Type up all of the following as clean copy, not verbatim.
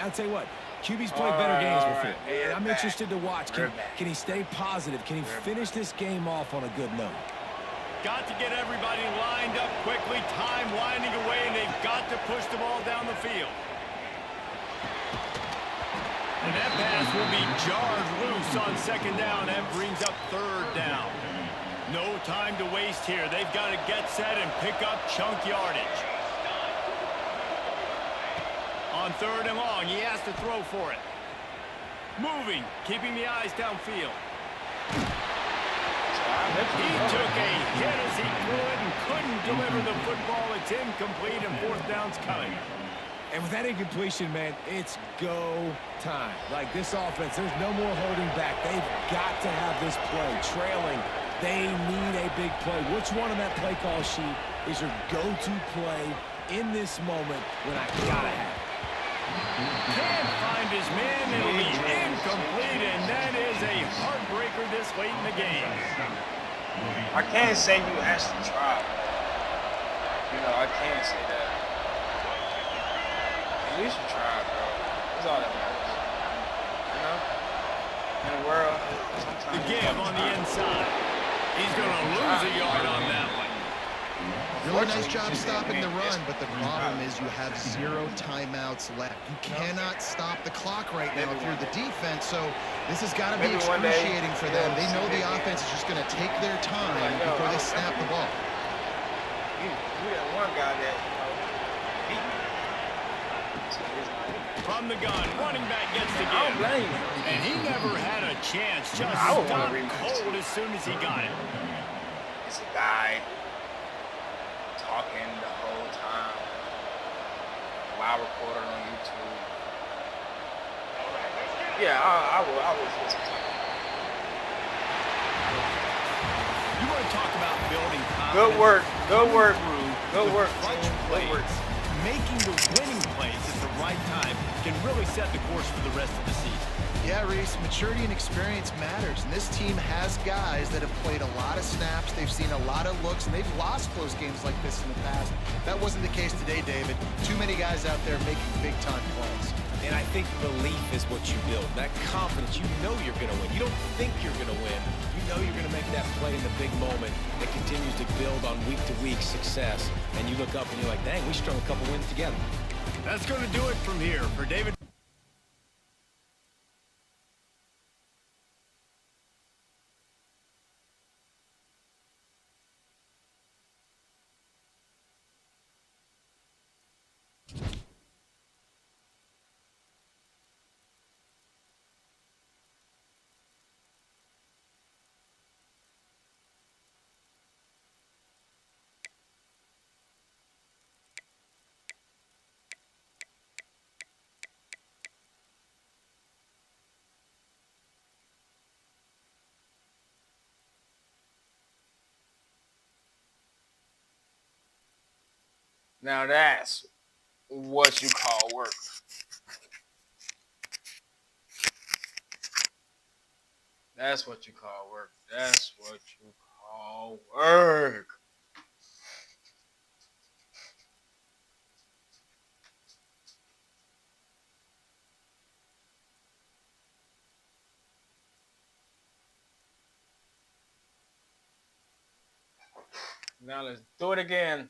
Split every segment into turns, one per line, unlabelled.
I'll tell you what, QB's played better games before, and I'm interested to watch. Can he stay positive? Can he finish this game off on a good note?
Got to get everybody lined up quickly. Time winding away, and they've got to push the ball down the field. And that pass will be jarred loose on second down. That brings up third down. No time to waste here. They've got to get set and pick up chunk yardage. On third and long, he has to throw for it. Moving, keeping the eyes downfield. He took a hit as he threw it and couldn't deliver the football. It's incomplete, and fourth down's coming.
And with that incompletion, man, it's go time. Like this offense, there's no more holding back. They've got to have this play. Trailing, they need a big play. Which one on that play call sheet is your go-to play in this moment when I gotta have it?
Can't find his man. It'll be incomplete, and that is a heartbreaker this late in the game.
I can't say you actually tried. You know, I can't say that. At least you tried, bro. That's all that matters. You know? In the world, sometimes...
The give on the inside. He's going to lose a yard on that one.
Really nice job stopping the run, but the problem is you have 0 timeouts left. You cannot stop the clock right now if you're the defense, so this has got to be excruciating for them. They know the offense is just going to take their time before they snap the ball.
You got one guy that,
From the gun, running back gets the give. And he never had a chance, just stopped cold as soon as he got it.
It's a guy talking the whole time. Live recorded on YouTube. Yeah, I will listen to it.
You want to talk about building confidence?
Good work. Good work.
Good
work.
Clutch plays. Making the winning plays at the right time can really set the course for the rest of the season.
Yeah, Reese, maturity and experience matters, and this team has guys that have played a lot of snaps, they've seen a lot of looks, and they've lost close games like this in the past. That wasn't the case today, David. Too many guys out there making big-time plays.
And I think belief is what you build. That confidence, you know you're going to win. You don't think you're going to win. You know you're going to make that play in the big moment that continues to build on week-to-week success. And you look up and you're like, dang, we strung a couple wins together.
That's going to do it from here for David.
Now that's what you call work. That's what you call work. That's what you call work. Now let's do it again.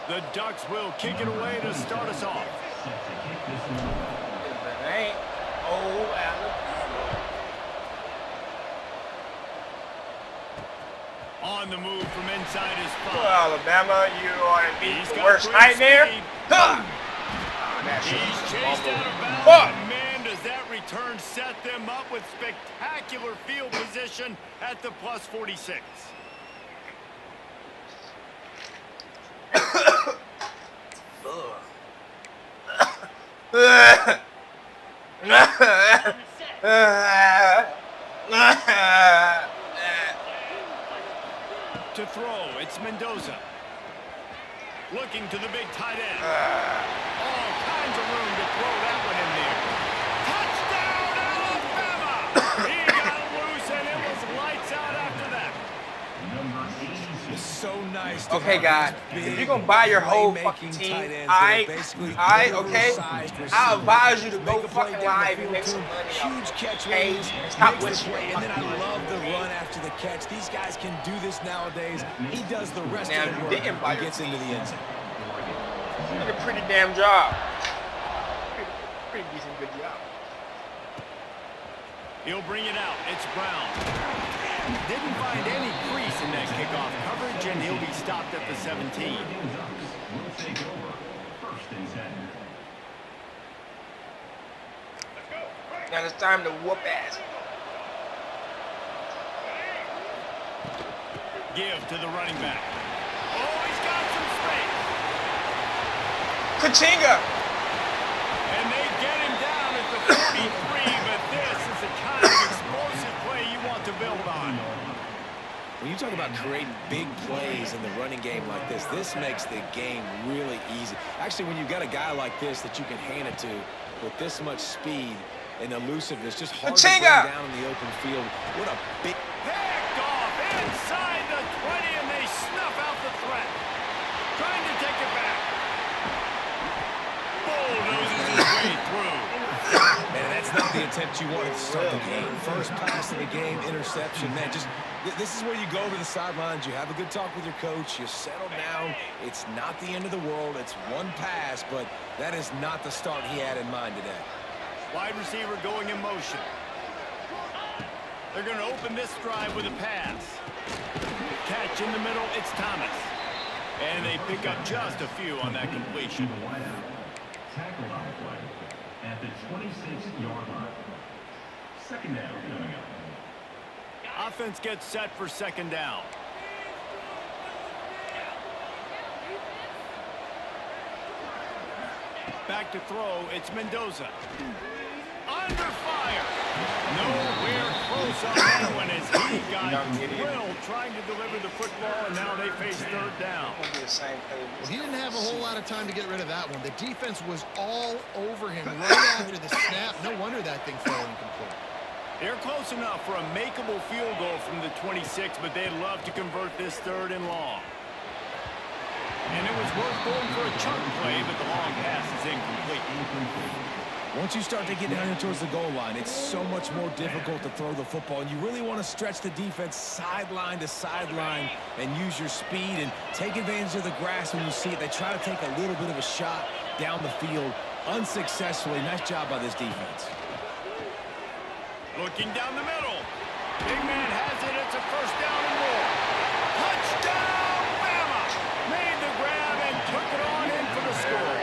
The Ducks will kick it away to start us off. On the move from inside his
Well,
spot.
Alabama, you are indeed
He's
the
got
worst
great
nightmare.
speed.
Huh.
He's chased out of bounds,
Fuck.
and man, does that return set them up with spectacular field position at the plus 46. To throw, it's Mendoza. Looking to the big tight end. All kinds of room to throw that one in there. Touchdown, Alabama! He got loose, and it was lights out after that.
It's so nice to
Okay,
have
guys,
these
if
big
you're gonna buy your whole fucking
playmaking
team,
tight ends that are basically
okay,
oversized
I
receivers.
advise you to
Make
go
a play
fucking
down the
live and
field
make
to
some
him.
money.
Huge catch
Hey,
release,
stop
makes the
wasting
play,
your
and then I
fucking
love the
money.
run after the catch. These guys can do this nowadays. He does the rest
Now,
of
if
the
you
work
didn't buy
and
your
gets into the end zone.
You did a pretty damn job. Pretty decent, good job.
He'll bring it out. It's Brown. Didn't find any crease in that kickoff coverage, and he'll be stopped at the 17.
Now it's time to whoop ass.
Give to the running back. Oh, he's got some space.
Kachinga!
And they get him down at the 43, but this is the kind of explosive play you want to build on.
When you talk about creating big plays in the running game like this makes the game really easy. Actually, when you've got a guy like this that you can hand it to with this much speed and elusiveness, just hard to bring down in the open field. What a big...
Picked off inside the 20, and they snuff out the threat. Trying to take it back. Bulldozes his way through.
Man, that's not the attempt you wanted to start the game. First pass of the game, interception. Man, just this is where you go to the sidelines. You have a good talk with your coach. You settle down. It's not the end of the world. It's one pass, but that is not the start he had in mind today.
Wide receiver going in motion. They're going to open this drive with a pass. Catch in the middle, it's Thomas. And they pick up just a few on that completion.
Tackled on the play at the 26-yard line. Second down coming up.
Offense gets set for second down. Back to throw, it's Mendoza. Under fire. Nowhere close on that one as he got drilled trying to deliver the football, and now they face third down.
He didn't have a whole lot of time to get rid of that one. The defense was all over him right after the snap. No wonder that thing fell incomplete.
They're close enough for a makeable field goal from the 26, but they'd love to convert this third and long. And it was worth going for a chunk play, but the long pass is incomplete.
Once you start to get down here towards the goal line, it's so much more difficult to throw the football. And you really want to stretch the defense sideline to sideline and use your speed and take advantage of the grass when you see it. They try to take a little bit of a shot down the field unsuccessfully. Nice job by this defense.
Looking down the middle. Big man has it. It's a first down and more. Touchdown, Bama! Made the grab and took it on in for the score.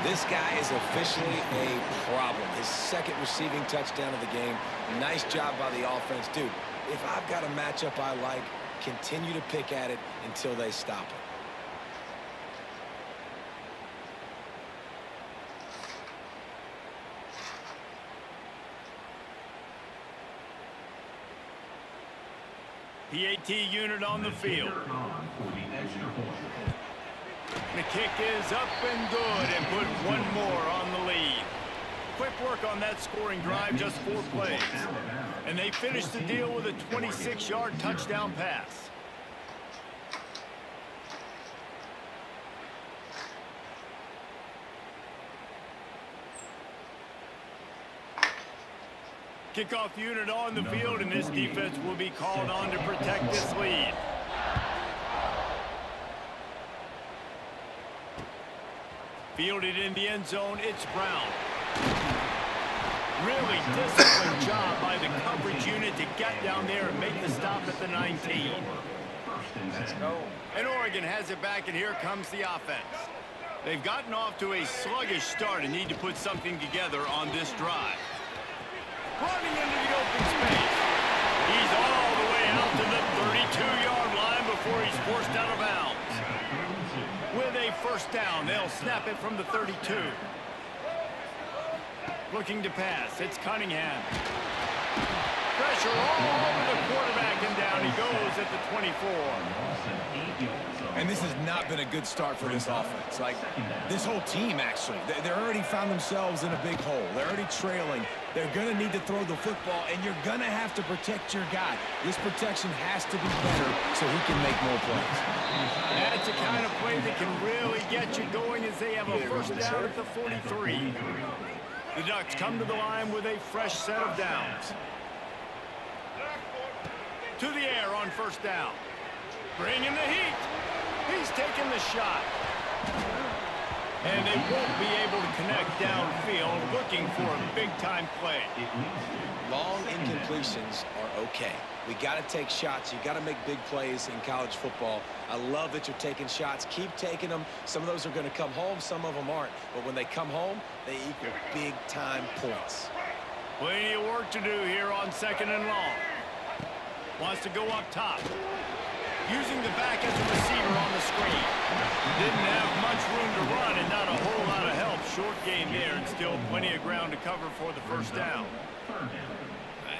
This guy is officially a problem. His second receiving touchdown of the game. Nice job by the offense. Dude, if I've got a matchup I like, continue to pick at it until they stop it.
PAT unit on the field. The kick is up and good and put one more on the lead. Quick work on that scoring drive, just 4 plays. And they finish the deal with a 26-yard touchdown pass. Kickoff unit on the field, and this defense will be called on to protect this lead. Fielded in the end zone, it's Brown. Really disciplined job by the coverage unit to get down there and make the stop at the 19.
Let's go.
And Oregon has it back, and here comes the offense. They've gotten off to a sluggish start and need to put something together on this drive. Running into the open space. He's all the way out to the 32-yard line before he's forced out of bounds. With a first down, they'll snap it from the 32. Looking to pass, it's Cunningham. Pressure all over the quarterback, and down he goes at the 24.
And this has not been a good start for this offense. Like, this whole team, actually. They're already found themselves in a big hole. They're already trailing. They're going to need to throw the football, and you're going to have to protect your guy. This protection has to be better so he can make more plays.
That's the kind of play that can really get you going as they have a first down at the 43. The Ducks come to the line with a fresh set of downs. To the air on first down. Bringing the heat. He's taking the shot. And they won't be able to connect downfield, looking for a big-time play.
Long incompletions are okay. We got to take shots. You got to make big plays in college football. I love that you're taking shots. Keep taking them. Some of those are going to come home. Some of them aren't. But when they come home, they equal big-time points.
Plenty of work to do here on second and long. Wants to go up top. Using the back as a receiver on the screen. Didn't have much room to run and not a whole lot of help. Short game there and still plenty of ground to cover for the first down.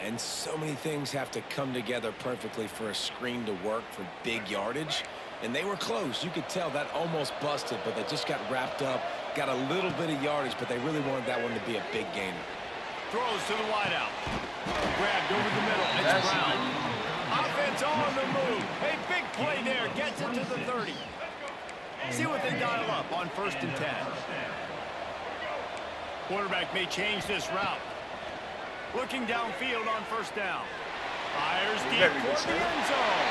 And so many things have to come together perfectly for a screen to work for big yardage. And they were close. You could tell that almost busted, but they just got wrapped up, got a little bit of yardage, but they really wanted that one to be a big gainer.
Throws to the wideout. Grabbed over the middle. It's Brown. Offense on the move. A big play there. Gets it to the 30. See what they dial up on 1st and 10. Quarterback may change this route. Looking downfield on first down. Fires deep for the end zone.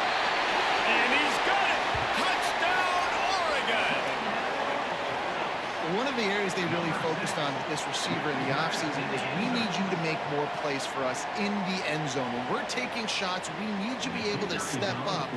And he's got it. Touchdown, Oregon.
One of the areas they really focused on with this receiver in the offseason was we need you to make more plays for us in the end zone. When we're taking shots, we need you to be able to step up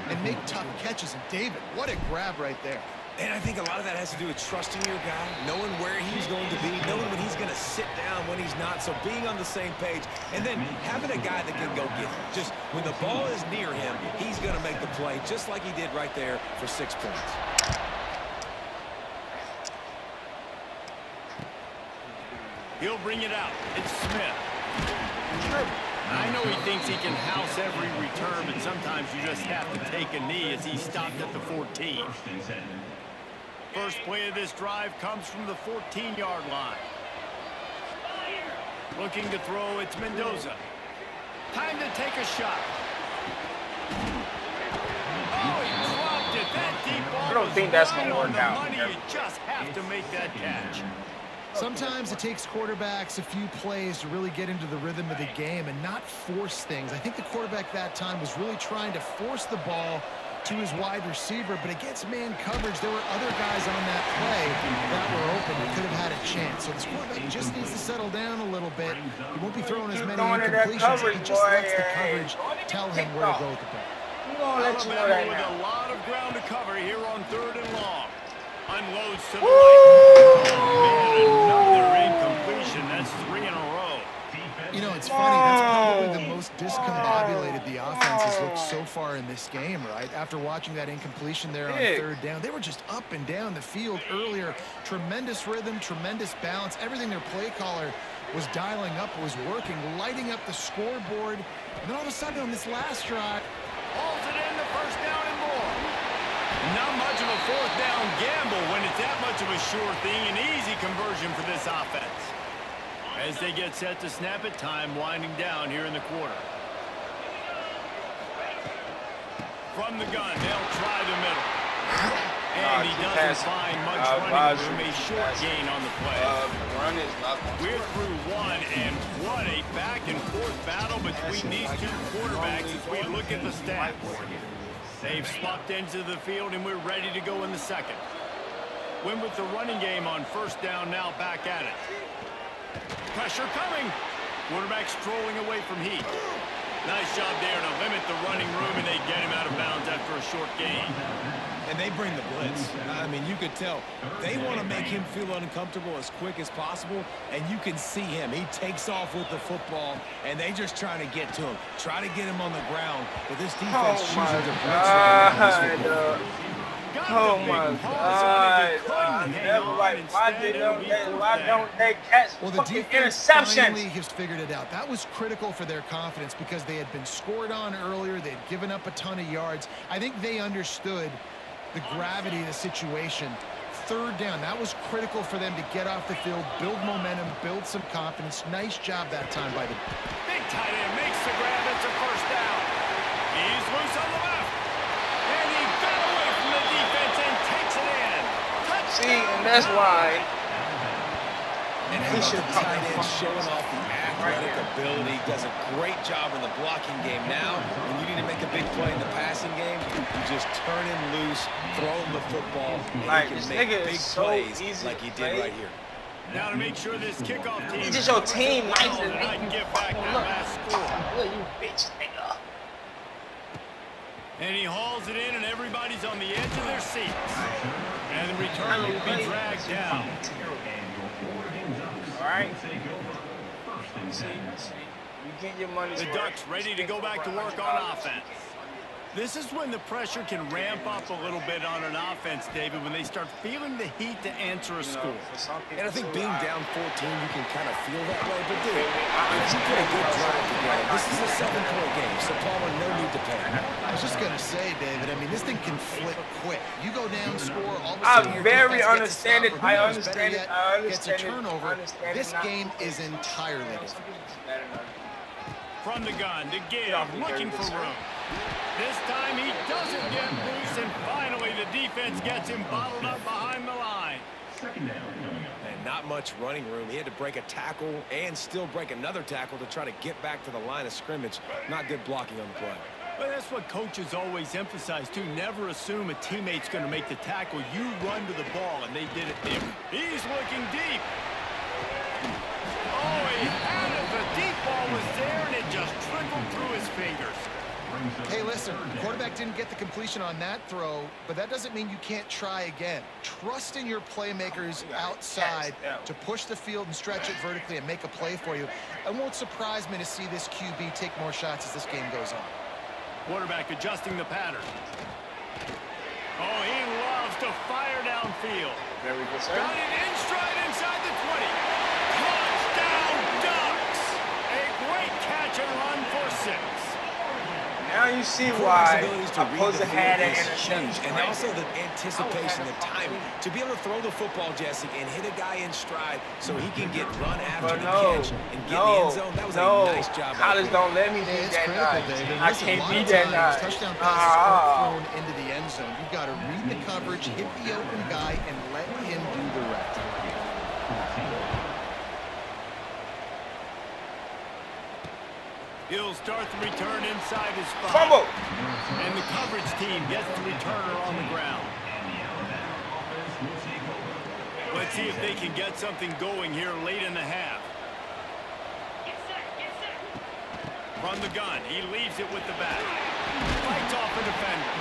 and make tough catches. And David, what a grab right there.
And I think a lot of that has to do with trusting your guy, knowing where he's going to be, knowing when he's going to sit down, when he's not, so being on the same page, and then having a guy that can go get it. Just when the ball is near him, he's going to make the play, just like he did right there for 6 points.
He'll bring it out. It's Smith. I know he thinks he can house every return, but sometimes you just have to take a knee as he stopped at the 14. First play of this drive comes from the 14-yard line. Looking to throw, it's Mendoza. Time to take a shot. Oh, he dropped it. That deep ball
I don't think that's
right
gonna
on
work
the
out.
money. You just have to make that catch.
Sometimes it takes quarterbacks a few plays to really get into the rhythm of the game and not force things. I think the quarterback that time was really trying to force the ball to his wide receiver, but against man coverage, there were other guys on that play that were open that could have had a chance. So this quarterback just needs to settle down a little bit. He won't be throwing as many incompletions. He just lets the coverage tell him where to go with the ball.
Alabama with a lot of ground to cover here on 3rd and long. Unloads to the right. Oh, man, another incompletion. That's 3 in a row.
You know, it's funny. That's probably the most discombobulated the offense has looked so far in this game, right? After watching that incompletion there on 3rd down, they were just up and down the field earlier. Tremendous rhythm, tremendous balance. Everything their play caller was dialing up was working, lighting up the scoreboard. And then all of a sudden on this last drive,
hauls it in the first down and more. Not much of a 4th down gamble when it's that much of a sure thing. An easy conversion for this offense. As they get set to snap it, time winding down here in the quarter. From the gun, they'll try the middle. And he doesn't find much running room. A short gain on the play. We're through one, and what a back-and-forth battle between these two quarterbacks as we look at the stats. They've swapped into the field, and we're ready to go in the second. Win with the running game on 1st down, now back at it. Pressure coming. Quarterback strolling away from Heath. Nice job there to limit the running room, and they get him out of bounds after a short gain.
And they bring the blitz. I mean, you could tell they want to make him feel uncomfortable as quick as possible, and you can see him. He takes off with the football, and they just trying to get to him, try to get him on the ground. But this defense choosing to blitz.
Oh my God! Why don't they catch fucking interceptions?
Finally has figured it out. That was critical for their confidence because they had been scored on earlier. They had given up a ton of yards. I think they understood the gravity of the situation. Third down, that was critical for them to get off the field, build momentum, build some confidence. Nice job that time by the
Big tight end makes the grab. It's a first down. He's loose on the left. And he got away from the defense and takes it in. Touchdown.
See, and that's why
And
he should
the tight end showing off the athletic ability. Does a great job in the blocking game. Now, when you need to make a big play in the passing game, you just turn him loose, throw him the football, and
Like,
he
this
can make
nigga is
big
so
plays
easy
like he
to
did
play.
right here.
Now to make sure this kickoff team.
It's just your team nice to
and
make you
get back that last score.
Look, you bitch, nigga.
And he hauls it in, and everybody's on the edge of their seats. And the return will be dragged down.
All right. See, you get your money's
The
worth.
Ducks ready to go back to work on offense. This is when the pressure can ramp up a little bit on an offense, David, when they start feeling the heat to answer a score.
And I think being down 14, you can kind of feel that way. But, dude, if you put a good drive together, this is a 7-point game, so Palmer, no need to panic.
I was just going to say, David, I mean, this thing can flip quick. You go down, score, all of a
I
sudden your
very
defense gets a
understand it.
stop, or
I
who knows,
understand
better
it.
yet,
I
gets a
understand it.
turnover.
I understand
This
it now.
game is entirely different.
From the gun to Gibb, looking for room. This time he doesn't get loose, and finally the defense gets him bottled up behind the line.
Second down coming up.
And not much running room. He had to break a tackle and still break another tackle to try to get back to the line of scrimmage. Not good blocking on the play.
But that's what coaches always emphasize, too. Never assume a teammate's going to make the tackle. You run to the ball, and they did it there. He's looking deep. Oh, he had it. The deep ball was there, and it just trickled through his fingers.
Hey, listen, the quarterback didn't get the completion on that throw, but that doesn't mean you can't try again. Trust in your playmakers outside to push the field and stretch it vertically and make a play for you. It won't surprise me to see this QB take more shots as this game goes on.
Quarterback adjusting the pattern. Oh, he loves to fire downfield.
Very good, sir.
Got it in stride inside the 20. Touchdown, Ducks! A great catch and run for 6.
Now you see why
Abilities to
I'm
read
supposed
the
to have
field
that
is huge.
interception.
And
right
also
there.
the anticipation, the timing. To be able to throw the football, Jesse, and hit a guy in stride so he can get run after
But
the catch and get in the end zone. That was a nice job.
College don't let me
Yeah,
be
it's
that
critical,
nice.
David.
I
Listen, a
can't
lot
be
of
that
times,
nice.
touchdown passes aren't thrown into the end zone. You've got to read the coverage, hit the open guy, and let him do the rest.
He'll start the return inside his 5.
Fumble.
And the coverage team gets the returner on the ground. Let's see if they can get something going here late in the half. From the gun, he leaves it with the back. Fights off a defender.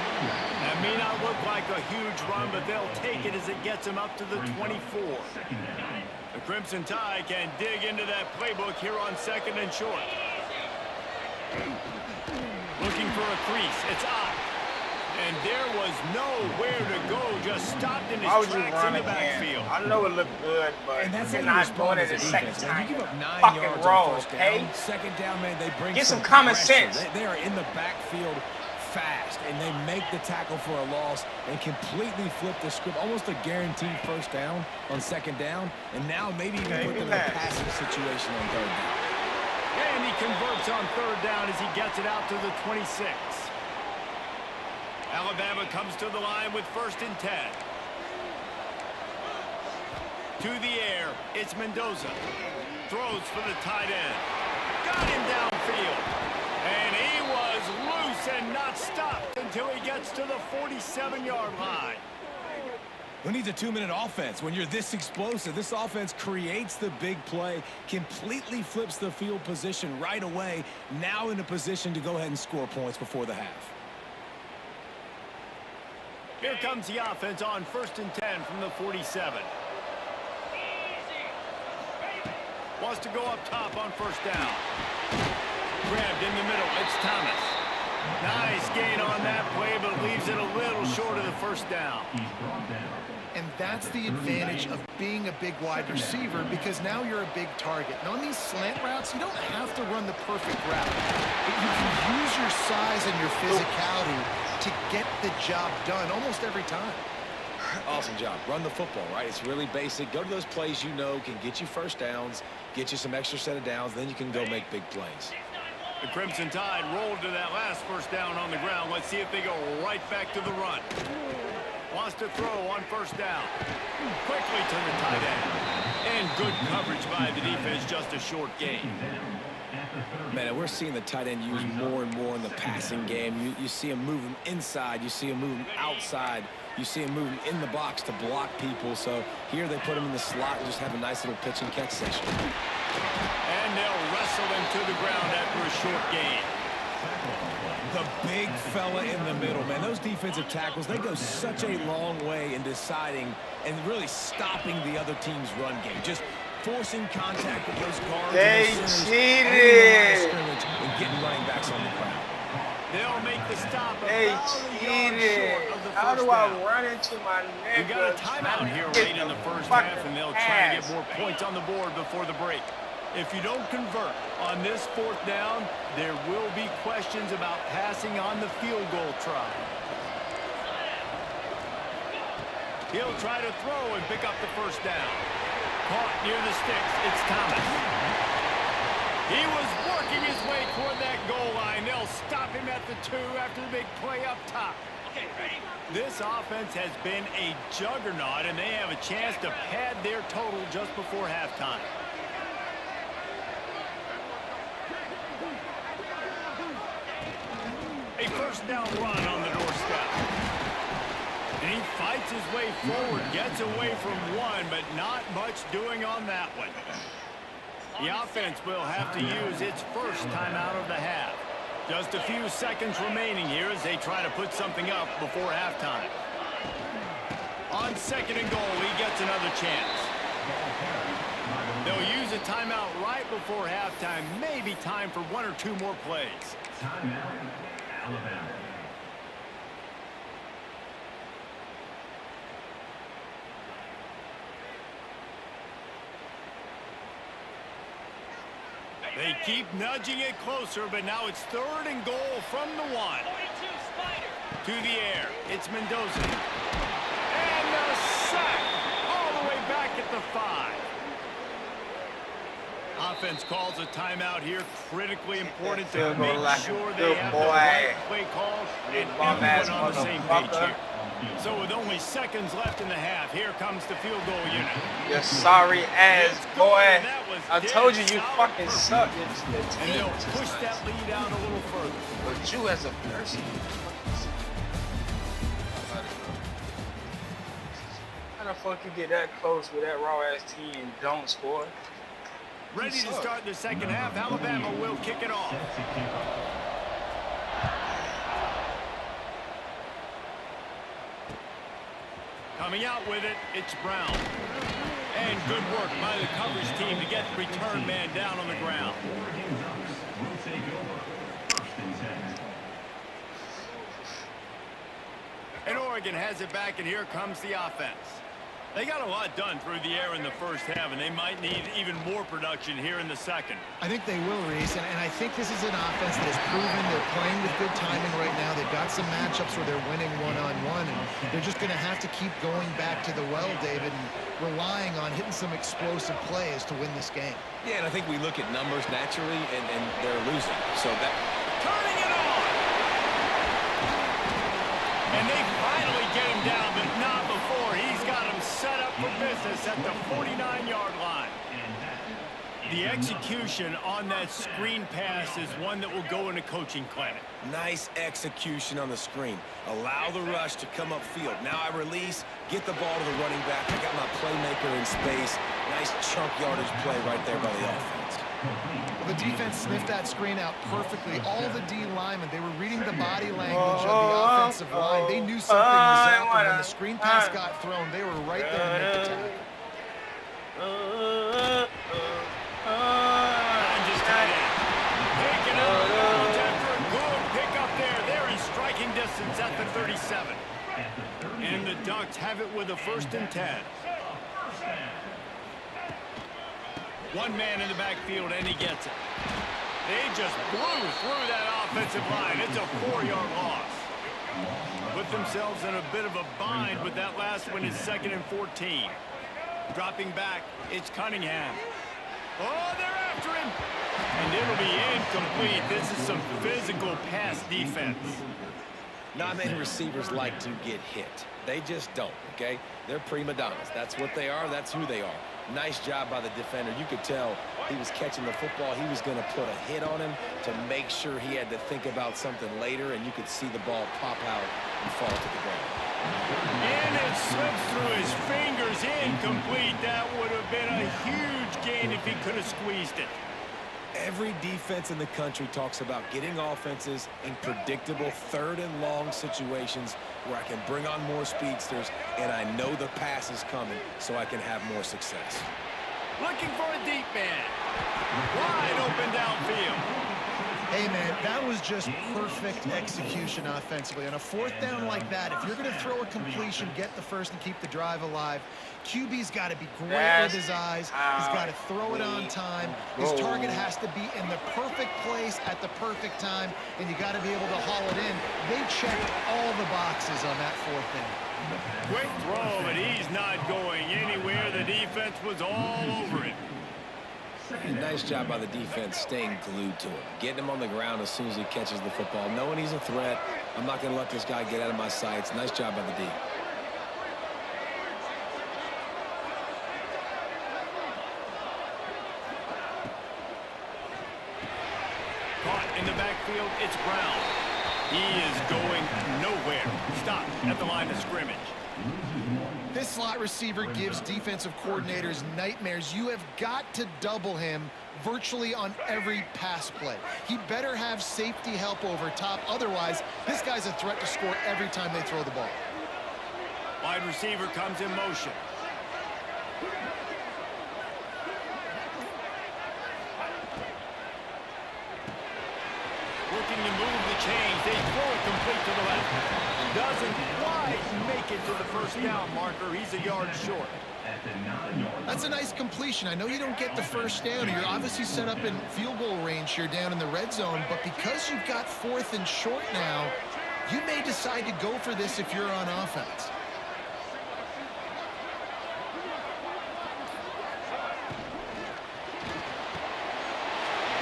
That may not look like a huge run, but they'll take it as it gets him up to the 24. The Crimson Tide can dig into that playbook here on 2nd and short. Looking for a crease. It's up. And there was nowhere to go. Just stopped in his
Why would you
tracks
run
in the
again?
backfield.
I know it looked good, but
And that's
you're
how you
not
respond
doing it
as
the
a
second
defense, man.
time.
You give up 9
Fucking
yards
roll,
on first
okay?
down. Second down, man, they bring
Get some common
pressure.
sense.
They are in the backfield fast, and they make the tackle for a loss and completely flip the script. Almost a guaranteed first down on 2nd down, and now maybe even put them in a passing situation on 3rd down.
And he converts on 3rd down as he gets it out to the 26. Alabama comes to the line with 1st and 10. To the air, it's Mendoza. Throws for the tight end. Got him downfield. And he was loose and not stopped until he gets to the 47-yard line.
Who needs a 2-minute offense when you're this explosive? This offense creates the big play, completely flips the field position right away, now in a position to go ahead and score points before the half.
Here comes the offense on 1st and 10 from the 47. Wants to go up top on 1st down. Grabbed in the middle. It's Thomas. Nice gain on that play, but leaves it a little short of the 1st down.
And that's the advantage of being a big wide receiver, because now you're a big target. And on these slant routes, you don't have to run the perfect route, but you can use your size and your physicality to get the job done almost every time.
Awesome job. Run the football, right? It's really basic. Go to those plays you know can get you 1st downs, get you some extra set of downs, then you can go make big plays.
The Crimson Tide rolled to that last 1st down on the ground. Let's see if they go right back to the run. Wants to throw on 1st down. Quickly to the tight end. And good coverage by the defense, just a short gain.
Man, we're seeing the tight end used more and more in the passing game. You see him moving inside. You see him moving outside. You see him moving in the box to block people. So here they put him in the slot and just have a nice little pitch and catch session.
And they'll wrestle him to the ground after a short gain.
The big fella in the middle, man. Those defensive tackles, they go such a long way in deciding and really stopping the other team's run game. Just forcing contact with those guards.
They
and those
cheated.
and getting running backs on the ground.
They'll make the stop
They
about a yard
cheated.
short of the
How
1st
do
down.
I run into my nigga?
We got a timeout here late in the 1st half, and they'll try to get more points on the board before the break. If you don't convert on this 4th down, there will be questions about passing on the field goal try. He'll try to throw and pick up the 1st down. Caught near the sticks. It's Thomas. He was working his way toward that goal line. They'll stop him at the 2 after the big play up top. Okay, ready? This offense has been a juggernaut, and they have a chance to pad their total just before halftime. A 1st down run on the doorstep. And he fights his way forward, gets away from one, but not much doing on that one. The offense will have to use its 1st timeout of the half. Just a few seconds remaining here as they try to put something up before halftime. On 2nd and goal, he gets another chance. They'll use a timeout right before halftime. Maybe time for 1 or 2 more plays.
Timeout, Alabama.
They keep nudging it closer, but now it's 3rd and goal from the 1. To the air. It's Mendoza. And the sack all the way back at the 5. Offense calls a timeout here. Critically important to make sure they have the right play call and everyone on the same page here. So with only seconds left in the half, here comes the field goal unit.
You sorry ass boy. I told you you fucking suck.
And they'll push that lead out a little further.
But you as a person. How the fuck you get that close with that raw ass team and don't score?
Ready to start the 2nd half. Alabama will kick it off. Coming out with it, it's Brown. And good work by the coverage team to get the return man down on the ground. And Oregon has it back, and here comes the offense. They got a lot done through the air in the 1st half, and they might need even more production here in the 2nd.
I think they will, Reese, and I think this is an offense that has proven they're playing with good timing right now. They've got some matchups where they're winning one-on-one, and they're just going to have to keep going back to the well, David, and relying on hitting some explosive plays to win this game.
Yeah, and I think we look at numbers naturally, and they're losing. So that...
Turning it on! And they finally get him down, but not before. He's got him set up for business at the 49-yard line. The execution on that screen pass is one that will go in a coaching clinic.
Nice execution on the screen. Allow the rush to come upfield. Now I release, get the ball to the running back. I got my playmaker in space. Nice chunk yardage play right there by the offense.
Well, the defense sniffed that screen out perfectly. All the D linemen, they were reading the body language of the offensive line. They knew something was up, and when the screen pass got thrown, they were right there to make the tackle.
And just tight end. Taking out the yards after a good pick up there. They're in striking distance at the 37. And the Ducks have it with a 1st and 10. One man in the backfield, and he gets it. They just blew through that offensive line. It's a 4-yard loss. Put themselves in a bit of a bind with that last one is 2nd and 14. Dropping back, it's Cunningham. Oh, they're after him. And it'll be incomplete. This is some physical pass defense.
Not many receivers like to get hit. They just don't, okay? They're prima donnas. That's what they are. That's who they are. Nice job by the defender. You could tell he was catching the football. He was going to put a hit on him to make sure he had to think about something later, and you could see the ball pop out and fall to the ground.
And it slips through his fingers, incomplete. That would have been a huge gain if he could have squeezed it.
Every defense in the country talks about getting offenses in predictable 3rd and long situations where I can bring on more speedsters and I know the pass is coming so I can have more success.
Looking for a deep man. Wide open downfield.
Hey, man, that was just perfect execution offensively. On a 4th down like that, if you're going to throw a completion, get the first and keep the drive alive, QB's got to be great with his eyes. He's got to throw it on time. His target has to be in the perfect place at the perfect time, and you got to be able to haul it in. They checked all the boxes on that 4th down.
Quick throw, but he's not going anywhere. The defense was all over it.
Nice job by the defense staying glued to him, getting him on the ground as soon as he catches the football, knowing he's a threat. I'm not going to let this guy get out of my sights. Nice job by the D.
Caught in the backfield, it's Brown. He is going nowhere. Stop at the line of scrimmage.
This slot receiver gives defensive coordinators nightmares. You have got to double him virtually on every pass play. He better have safety help over top. Otherwise, this guy's a threat to score every time they throw the ball.
Wide receiver comes in motion. Looking to move the chains. They throw it complete to the left. Doesn't quite make it to the 1st down marker. He's a yard short.
That's a nice completion. I know you don't get the 1st down. You're obviously set up in field goal range here down in the red zone, but because you've got 4th and short now, you may decide to go for this if you're on offense.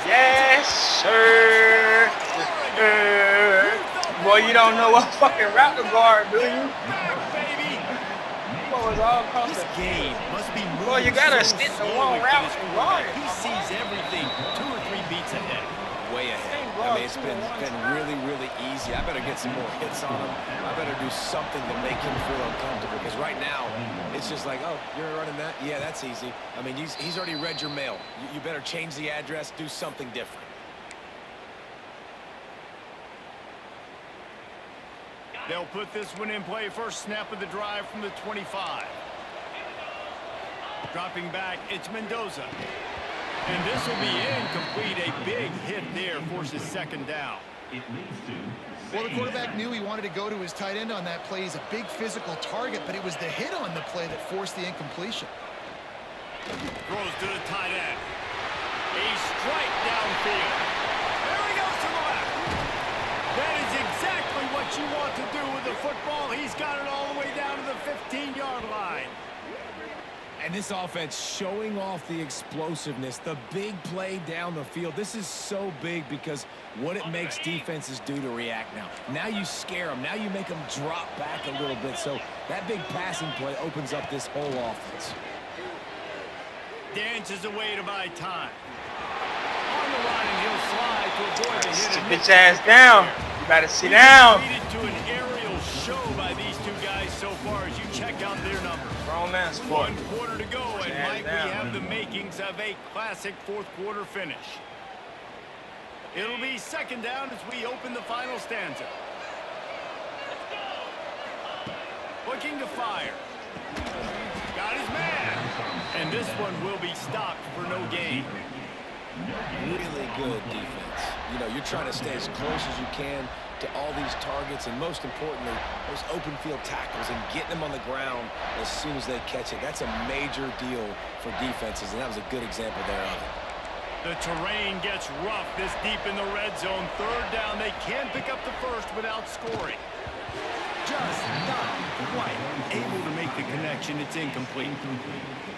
Yes, sir. Boy, you don't know what fucking route to guard, do you?
Baby.
What was all across
This
the
game must be moving
Boy, you gotta
so
stick to
slowly
one
for
route
this
and
quarterback.
guard.
He sees everything 2 or 3 beats ahead.
Way ahead. I mean, it's been really, really easy. I better get some more hits on him. I better do something to make him feel uncomfortable because right now it's just like, oh, you're running that? Yeah, that's easy. I mean, he's already read your mail. You better change the address, do something different.
They'll put this one in play. First snap of the drive from the 25. Dropping back, it's Mendoza. And this will be incomplete. A big hit there forces 2nd down.
It leads to
Well, the quarterback knew he wanted to go to his tight end on that play. He's a big physical target, but it was the hit on the play that forced the incompletion.
Throws to the tight end. A strike downfield. There he goes to the left. That is exactly what you want to do with the football. He's got it all the way down to the 15-yard line.
And this offense showing off the explosiveness, the big play down the field. This is so big because what it makes defenses do to react now. Now you scare them. Now you make them drop back a little bit. So that big passing play opens up this whole offense.
dances away to buy time. On the line, and he'll slide to avoid the hit.
Sit your ass down. You gotta sit down.
Treated to an aerial show by these two guys so far as you check out their numbers.
Grown man sport.
1 quarter to go, and might we have the makings of a classic fourth quarter finish. It'll be second down as we open the final stanza. Looking to fire. Got his man. And this one will be stopped for no gain.
Really good defense. You know, you're trying to stay as close as you can to all these targets, and most importantly, those open field tackles and getting them on the ground as soon as they catch it. That's a major deal for defenses, and that was a good example there of it.
The terrain gets rough this deep in the red zone. Third down, they can pick up the first without scoring. Just not quite able to make the connection. It's incomplete.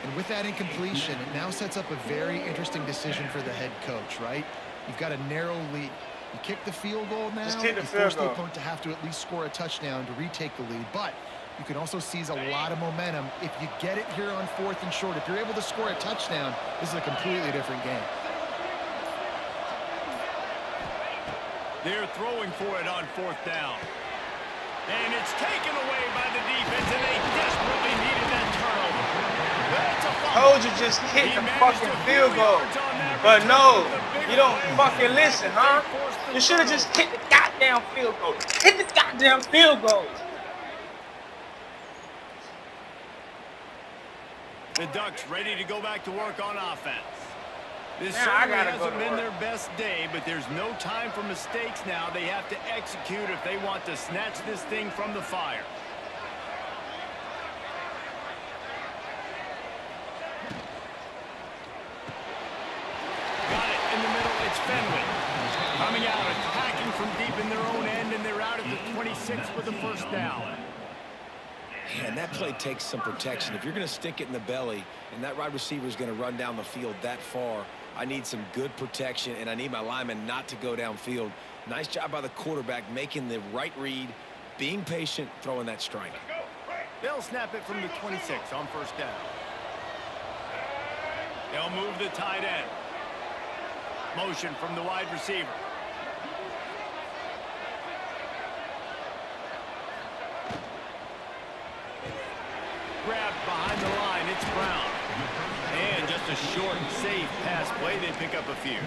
And with that incompletion, it now sets up a very interesting decision for the head coach, right? You've got a narrow lead. You kick the field goal now, you force the opponent to have to at least score a touchdown to retake the lead. But you can also seize a lot of momentum if you get it here on 4th and short. If you're able to score a touchdown, this is a completely different game.
They're throwing for it on 4th down. And it's taken away by the defense, and they desperately needed that turnover. That's a fumble.
Told you just kick the fucking field goal. But no, you don't fucking listen, huh? You should have just kicked the goddamn field goal. Hit the goddamn field goal.
The Ducks ready to go back to work on offense. This
Now I
certainly
gotta
hasn't
go to
been
work.
their best day, but there's no time for mistakes now. They have to execute if they want to snatch this thing from the fire. Got it in the middle. It's Fenwick. Coming out, attacking from deep in their own end, and they're out at the 26 for the first down.
And that play takes some protection. If you're going to stick it in the belly and that wide receiver is going to run down the field that far, I need some good protection, and I need my lineman not to go downfield. Nice job by the quarterback making the right read, being patient, throwing that strike.
They'll snap it from the 26 on first down. They'll move the tight end. Motion from the wide receiver. Grabbed behind the line, it's Brown. And just a short, safe pass play, they pick up a few.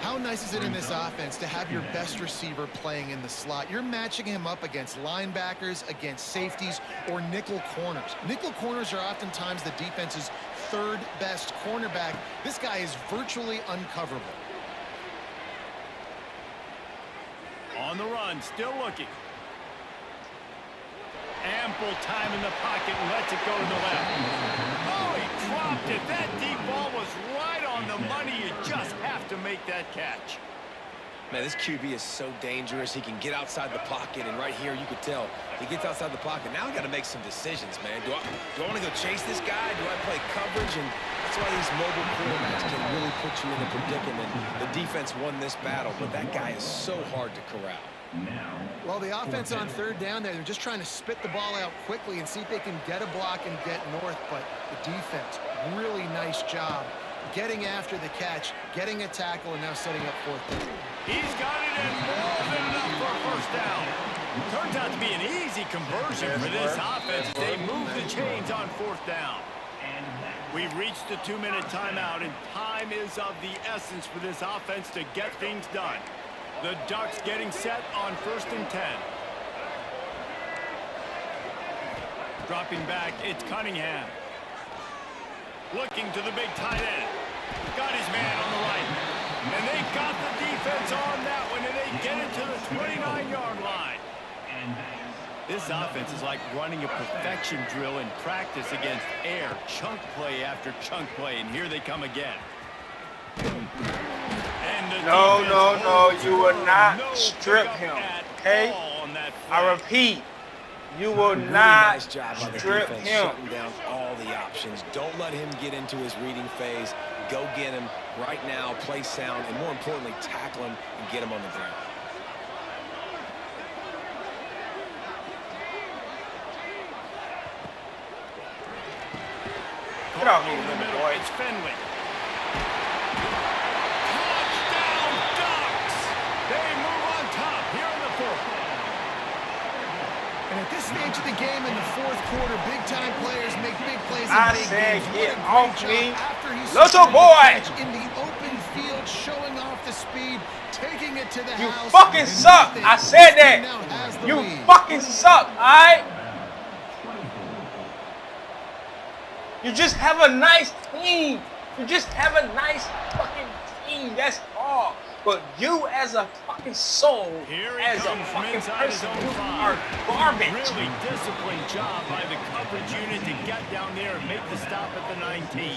How nice is it in this offense to have your best receiver playing in the slot? You're matching him up against linebackers, against safeties, or nickel corners. Nickel corners are oftentimes the defense's third best cornerback. This guy is virtually uncoverable.
On the run, still looking. Ample time in the pocket, and lets it go to the left. Oh, he dropped it. That deep ball was right on the money. You just have to make that catch.
Man, this QB is so dangerous. He can get outside the pocket, and right here you could tell he gets outside the pocket. Now I got to make some decisions, man. Do I want to go chase this guy? Do I play coverage? And that's why these mobile quarterbacks can really put you in a predicament. The defense won this battle, but that guy is so hard to corral.
Well, the offense on third down there, they're just trying to spit the ball out quickly and see if they can get a block and get north. But the defense, really nice job getting after the catch, getting a tackle, and now setting up 4th down.
He's got it in more than enough for a first down. Turns out to be an easy conversion for this offense. They move the chains on 4th down. We've reached the 2-minute timeout, and time is of the essence for this offense to get things done. The Ducks getting set on 1st and 10. Dropping back, it's Cunningham. Looking to the big tight end. Got his man on the right. And they got the defense on that one, and they get it to the 29-yard line. This offense is like running a perfection drill in practice against air. Chunk play after chunk play, and here they come again.
No, you will not strip him, okay? I repeat, you will not strip him.
Shutting down all the options. Don't let him get into his reading phase. Go get him right now, play sound, and more importantly, tackle him and get him on the ground.
Get off me, little boy.
It's Finley. Touchdown Ducks! They move on top here in the fourth.
And at this stage of the game in the fourth quarter, big-time players make big plays in
I
big
said,
games.
get
What a
off
great
me,
job after he
little
secured the
boy.
catch in the open field, showing off the speed, taking it to the
You
house.
fucking
and
suck.
with it,
I said
this team
that.
now has the
You
lead.
fucking suck, alright? You just have a nice team. You just have a nice fucking team. That's all. But you as a fucking soul, as a fucking person, you are garbage.
Really disciplined job by the coverage unit to get down there and make the stop at the 19.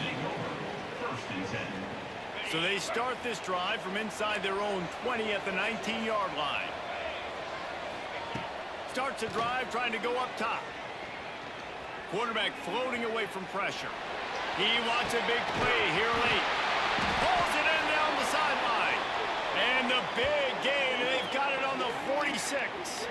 So they start this drive from inside their own 20 at the 19-yard line. Starts a drive trying to go up top. Quarterback floating away from pressure. He wants a big play here late. Pulls it in down the sideline. And the big gain, and they've got it on the 46.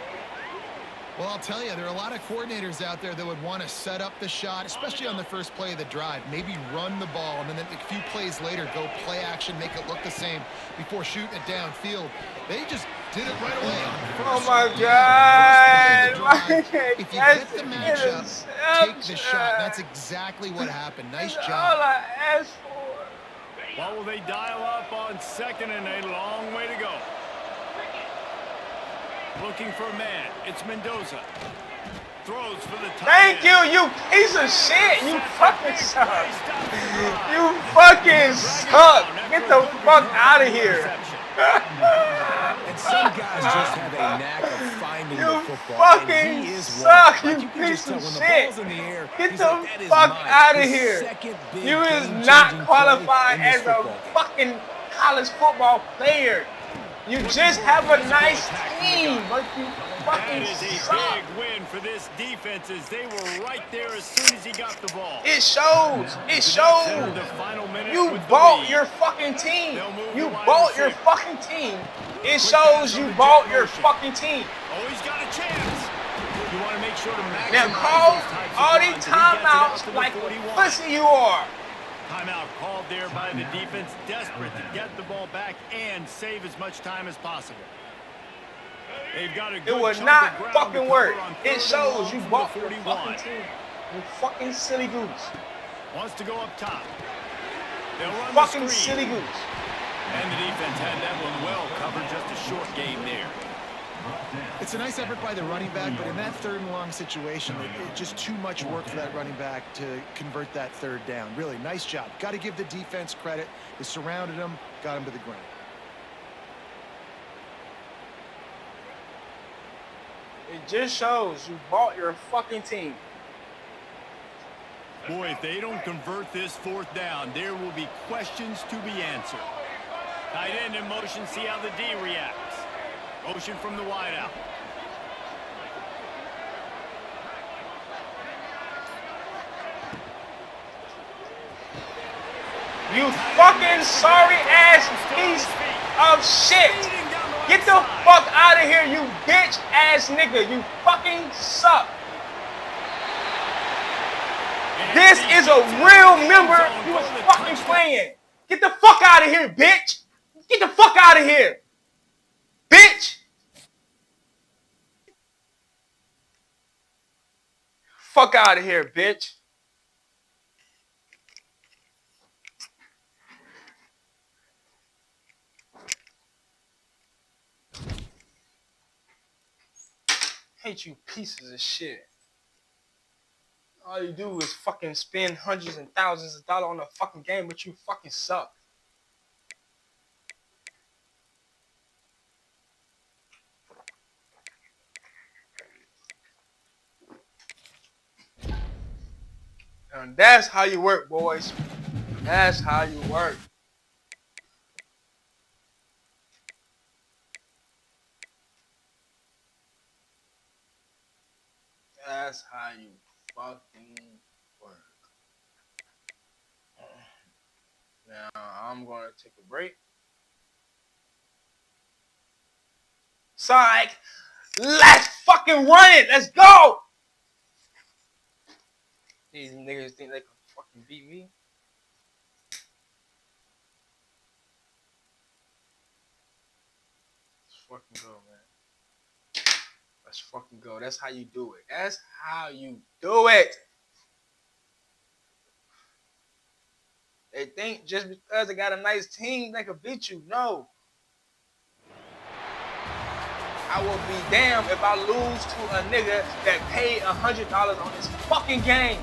Well, I'll tell you, there are a lot of coordinators out there that would want to set up the shot, especially on the first play of the drive. Maybe run the ball, and then a few plays later, go play action, make it look the same before shooting it downfield. They just did it right away on first.
Oh my God.
If you get the matchup, take the shot. That's exactly what happened. Nice
That's
job.
all I asked for.
What will they dial up on second and a long way to go? Looking for a man. It's Mendoza. Throws for the tight
Thank
end.
you, you piece of shit. You fucking suck. You fucking suck. Get the fuck out of here.
And some guys just have a knack of finding
You
the football.
fucking
and he is
suck,
one.
you
Like, can just
piece of
tell when the
shit.
ball's in the air,
Get
he's
the
like, "That is
fuck
mine."
outta
His
here.
second big
You is
game-changing
not
play
qualified
in this
as a
football game.
fucking college football player. You just have a nice team, but you
That
fucking
is a
suck.
big win for this defense as they were right there as soon as he got the ball.
It shows. It
The
shows.
final minute
You
with the
bought
lead.
your fucking team.
They'll move
You
the wide
bought your
receiver.
fucking team. It shows you bought your fucking team.
Oh, he's got a chance. You want to make sure to maximize
Now call
those types of
all these
runs, and he gets it out
timeouts
to the
like a
41.
pussy you are.
Timeout called there by the defense, desperate to get the ball back and save as much time as possible. They've got a good
It would
chunk
not
of ground
fucking
to
work.
cover on
It
third and
shows
long
you
from
bought
the
your
41.
fucking team. You fucking silly goose.
Wants to go up top. They'll run
Fucking
the
silly
screen.
goose.
And the defense had that one well covered, just a short game there.
It's a nice effort by the running back, but in that third and long situation, it's just too much work for that running back to convert that third down. Really, nice job. Got to give the defense credit. They surrounded him, got him to the ground.
It just shows you bought your fucking team.
Boy, if they don't convert this fourth down, there will be questions to be answered. Tight end in motion, see how the D reacts. Motion from the wideout.
You fucking sorry ass piece of shit. Get the fuck out of here, you bitch ass nigga. You fucking suck. This is a real member you was fucking playing. Get the fuck out of here, bitch. Get the fuck out of here. Bitch. Fuck out of here, bitch. Hate you pieces of shit. All you do is fucking spend hundreds and thousands of dollars on a fucking game, but you fucking suck. And that's how you work, boys. That's how you work. That's how you fucking work. Now, I'm going to take a break. Psych! Let's fucking run it! Let's go! These niggas think they can fucking beat me. Let's fucking go, man. Let's fucking go. That's how you do it. That's how you do it. They think just because they got a nice team, they can beat you. No. I will be damned if I lose to a nigga that paid $100 on this fucking game.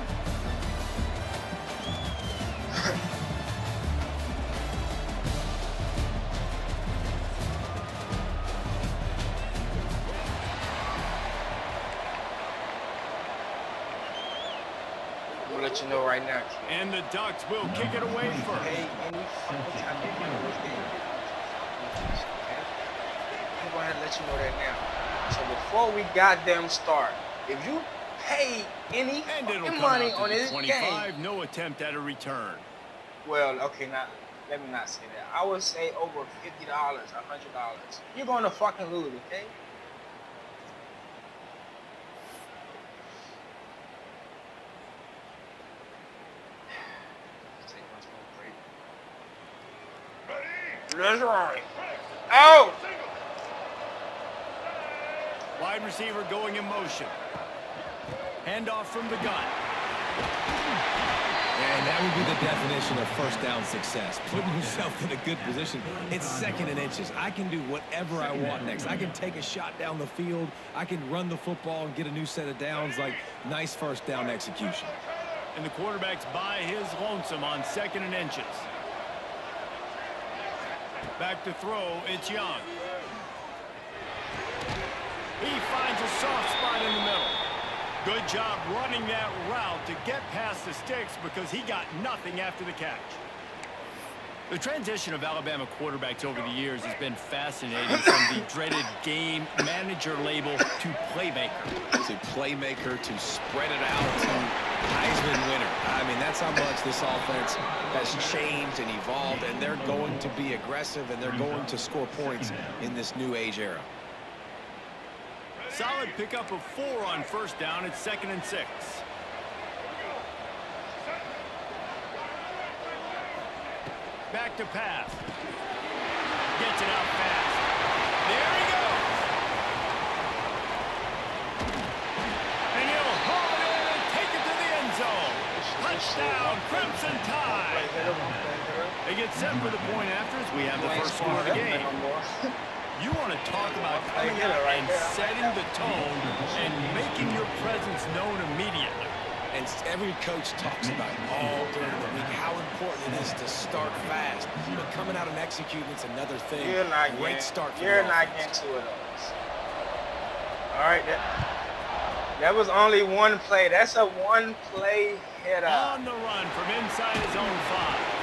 I'm gonna let you know right now, kid.
And the Ducks will kick it away first.
Pay any fucking time they want this game. Okay? I'm going to let you know that now. So before we goddamn start, if you pay any fucking money on this
25,
game,
no attempt at a return.
well, okay, now let me not say that. I would say over $50, $100. You're going to fucking lose, okay? That's right. Oh!
Wide receiver going in motion. Handoff from the gun.
And that would be the definition of first down success. Putting yourself in a good position. It's 2nd and inches. I can do whatever I want next. I can take a shot down the field. I can run the football and get a new set of downs. Like, nice first down execution.
And the quarterback's by his lonesome on 2nd and inches. Back to throw, it's Young. He finds a soft spot in the middle. Good job running that route to get past the sticks because he got nothing after the catch. The transition of Alabama quarterbacks over the years has been fascinating, from the dreaded game manager label to playmaker.
To playmaker, to spread it out, to Heisman winner. I mean, that's how much this offense has changed and evolved, and they're going to be aggressive, and they're going to score points in this new age era.
Solid pickup of 4 on first down. It's 2nd and 6. Back to pass. Gets it out fast. There he goes. And he'll haul it in and take it to the end zone. Touchdown, Crimson Tide. They get set for the point after as we have the first score of the game. You want to talk about coming out and setting the tone and making your presence known immediately.
And every coach talks about it all during the week, how important it is to start fast. But coming out and executing is another thing. Great start for
You're
the
not
offense.
getting to it. All right, that was only one play. That's a one-play header.
On the run from inside his own 5.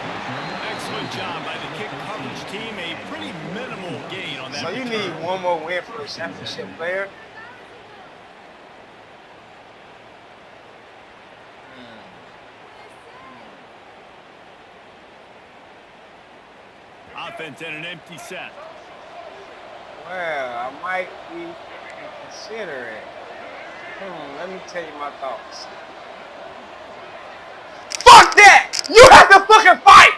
Excellent job by the kick coverage team. A pretty minimal gain on that.
So you need one more win for the championship player.
Offense in an empty set.
Well, I might be consider it. Let me tell you my thoughts. Fuck that! You have to fucking fight!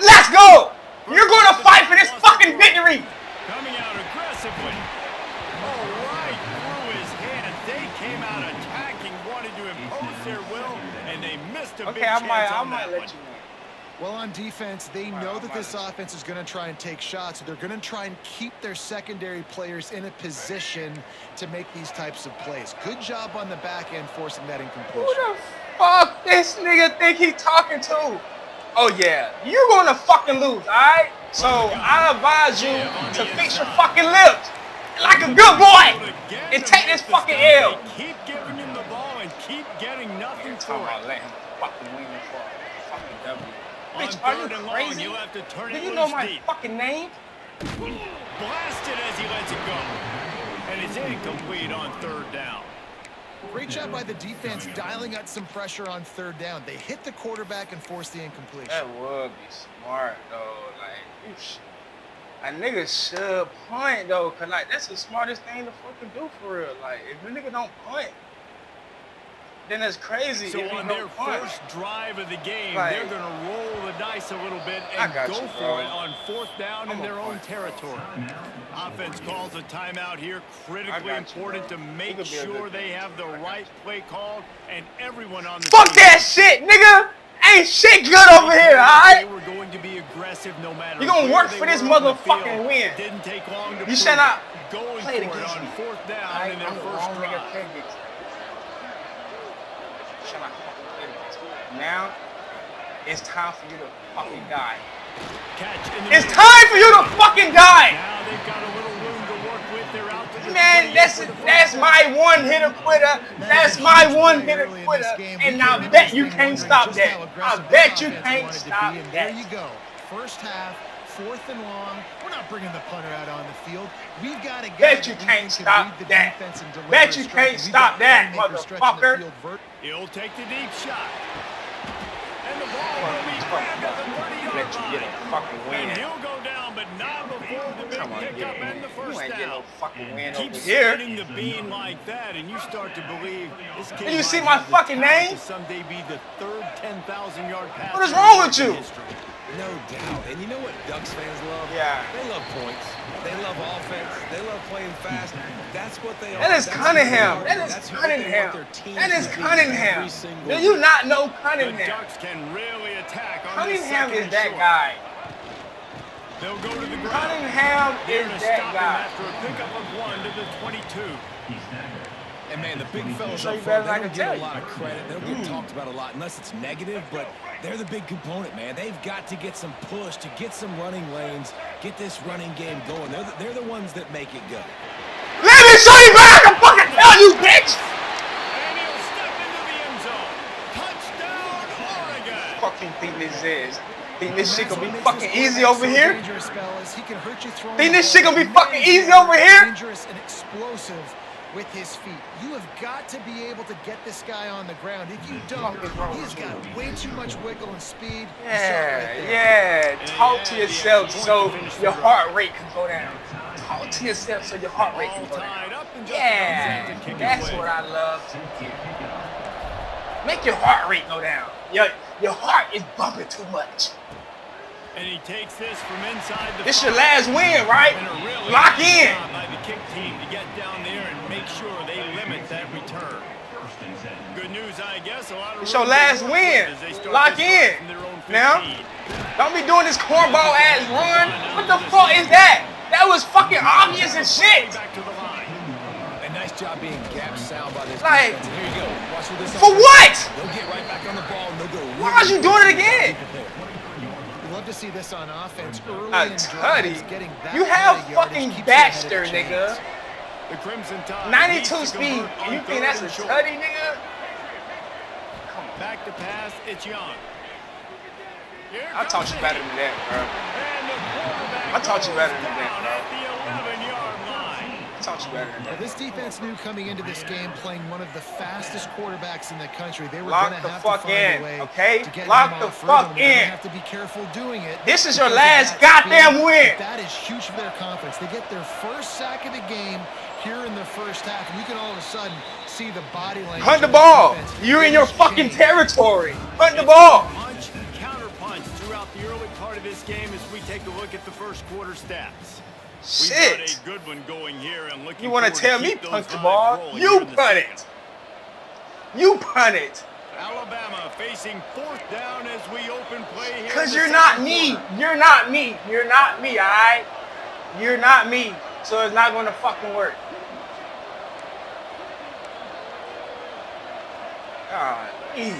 Let's go! You're going to fight for this fucking victory!
Coming out aggressively. Oh, right through his hands. They came out attacking, wanted to impose their will, and they missed a big chance
I
on
might
that
let
one.
you win.
Well, on defense, they know that this offense is going to try and take shots. So they're going to try and keep their secondary players in a position to make these types of plays. Good job on the back end forcing that incompletion.
Who the fuck this nigga think he talking to? Oh yeah, you're gonna fucking lose, alright? So I advise you to fix your fucking lips like a good boy and take this fucking L.
Keep giving him the ball and keep getting nothing for it.
Let him fucking win for a fucking W.
On
Bitch, are you
3rd and long,
crazy?
you'll have to turn
Do
it
you know
loose
my
deep.
fucking name?
Blasted as he lets it go. And it's incomplete on 3rd down.
Great job by the defense dialing up some pressure on 3rd down. They hit the quarterback and forced the incompletion.
That would be smart though. Like a nigga should punt though, cause like that's the smartest thing to fucking do for real. Like if the nigga don't punt, then it's crazy.
So on their first drive of the game, they're going to roll the dice a little bit and go for it on 4th down in their own territory. Offense calls a timeout here. Critically important to make sure they have the right play called and everyone on the
Fuck that shit, nigga! Ain't shit good over here, alright?
They were going to be aggressive no matter.
You gonna work for this motherfucking win.
Didn't take long to
you shall not
going
play it
for it
against
on
me.
4th down in their first drive.
Now, it's time for you to fucking die.
It's
time for you to fucking die!
Now they've got a little room to work with. They're out to the
Man, that's my one-hitter quitter. That's my one-hitter quitter. And I bet you can't stop that. I bet you can't stop that.
There you go. First half, 4th and long. We're not bringing the punter out on the field. We've got to
bet you can't stop that. Bet you can't stop that, motherfucker.
He'll take the deep shot. And the ball will be grabbed at the 30-yard line. And he'll go down, but not before the big pickup and the first down. Keep spinning the beam like that, and you start to believe this kid
you see my fucking name?
to someday be the 3rd 10,000-yard pass.
What is wrong with you?
No doubt. And you know what Ducks fans love?
Yeah.
They love points. They love offense. They love playing fast. That's what they are.
That is Cunningham. That is Cunningham. That is Cunningham. Do you not know
The
Cunningham?
Ducks can really attack on this
Cunningham
second
is that
short.
guy.
They'll go to the ground.
Cunningham
They're
is
gonna
that
stop
guy.
him after a pickup of 1 to the 22.
And man, the big fellas
Show
up
you
front,
better
they
than I
don't
can
get
tell
a
you.
lot of credit. They don't get talked about a lot unless it's negative, but they're the big component, man. They've got to get some push, to get some running lanes, get this running game going. They're the ones that make it go.
Let me show you back! I can fucking tell you, bitch!
And he'll step into the end zone. Touchdown, Oregon.
Fucking think this is. Think this shit gonna be fucking easy over here? Think this shit gonna be fucking easy over here?
Dangerous and explosive with his feet. You have got to be able to get this guy on the ground. If you don't, he's got way too much wiggle and speed.
Yeah. Talk to yourself so your heart rate can go down. Talk to yourself so your heart rate can go down. Yeah, that's what I love to hear. Make your heart rate go down. Your heart is bumping too much.
And he takes this from inside the
This your last win, right? Lock in.
By the kick team to get down there and make sure they limit that return. Good news, I guess. A lot of
It's your last win. Lock in. Now, don't be doing this cornball ass run. What the fuck is that? That was fucking obvious as shit.
Back to the line.
A nice job being gap sound by this
Like,
defense. Here you go. Watch this.
For what?
They'll get right back on the ball and they'll go.
Why are you doing it again?
You love to see this on offense early in
Tutty.
drives, getting that
You
kind
have
of yardage
fucking
keeps you
Baxter,
ahead of
nigga.
chains.
The Crimson Tide
92 speed. And you think that's a tutty, nigga?
Back to pass. It's Young.
I taught you better than that, bro. I taught you better than that, bro.
At the 11-yard line.
I taught you better than
Now,
that.
this defense knew coming into this game playing one of the fastest quarterbacks in the country. They were
Lock
going
the
to have
fuck
to find
in,
a way
okay?
to get
Lock
him
the
off
fuck
rhythm. They're gonna
in.
have to be careful doing it.
This is your
because of
last
that
goddamn
speed.
win.
That is huge for their confidence. They get their first sack of the game here in the first half, and you can all of a sudden see the body language.
Hunt the
of
ball.
defense.
You're in
It
your
has
fucking
changed.
territory. Hunt the ball.
Punch, counter punch throughout the early part of this game as we take a look at the first quarter stats. We've got
Shit.
a good one going here and looking
You want to
forward
tell me
keep those
punt the
drives
ball?
rolling
You
here in the
punt
second.
it. You punt it.
Alabama facing 4th down as we open play here.
Because
in the
you're not
second
me.
quarter.
You're not me. You're not me, alright? You're not me. So it's not going to fucking work. God, ease.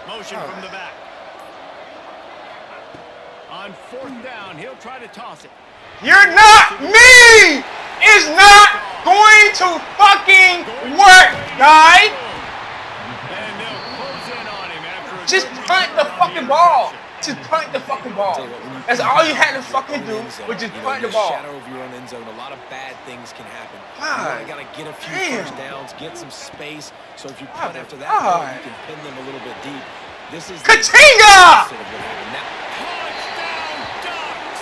Motion from the back. On 4th down, he'll try to toss it.
You're not me! It's not going to fucking work, guy!
And they'll close in on him after a
Just
good
punt the
recovery
fucking
here.
ball. Just punt the fucking ball. That's all you had to fucking do was just punt the ball.
Shadow of your own end zone. A lot of bad things can happen.
God
You gotta get a few
damn.
first downs, get some space. So if you punt
God.
after that, point, you can pin them a little bit deep. This is
Katinga!
Touchdown,
Ducks!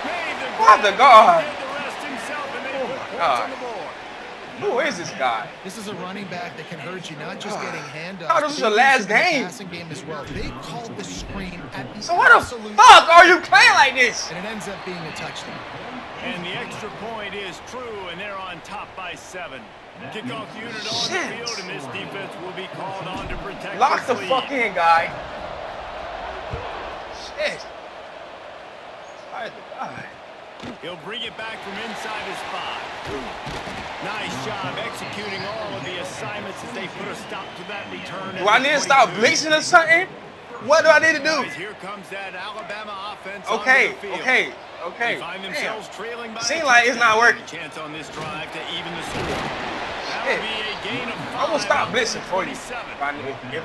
Made the
What the
grab,
God?
did the rest himself, and they put points
God.
on the board.
Who is this guy?
This is a running back that can hurt you, not just getting handoffs.
Oh, this is your last game.
Passing game as well. They called the screen at the
So what the fuck are you playing like this?
And it ends up being a touchdown.
And the extra point is true, and they're on top by 7. Kickoff unit on the field, and this defense will be called on to protect
Lock the
lead.
fuck in, guy. Shit.
He'll bring it back from inside his 5. Nice job executing all of the assignments as they put a stop to that return.
Do I need to stop blitzing or something? What do I need to do?
Here comes that Alabama offense.
Okay,
onto the field.
okay.
They find themselves trailing by
Seems like it's not working.
Chance on this drive to even the score. That'll be a gain of 5.
I'm gonna stop blitzing for you if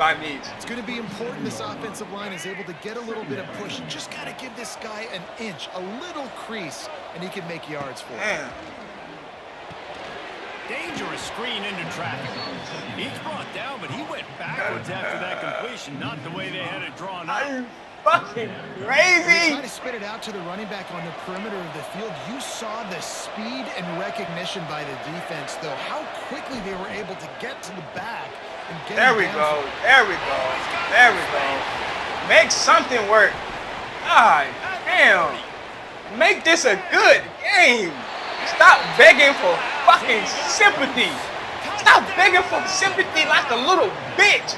I need to.
It's going to be important this offensive line is able to get a little bit of push. You just got to give this guy an inch, a little crease, and he can make yards for it.
Dangerous screen into traffic. He's brought down, but he went backwards after that completion, not the way they had it drawn up.
Are you fucking
They
crazy?
try to spit it out to the running back on the perimeter of the field. You saw the speed and recognition by the defense, though. How quickly they were able to get to the back and get
There we go. There we go. There we go. Make something work. God damn. Make this a good game. Stop begging for fucking sympathy. Stop begging for sympathy like a little bitch.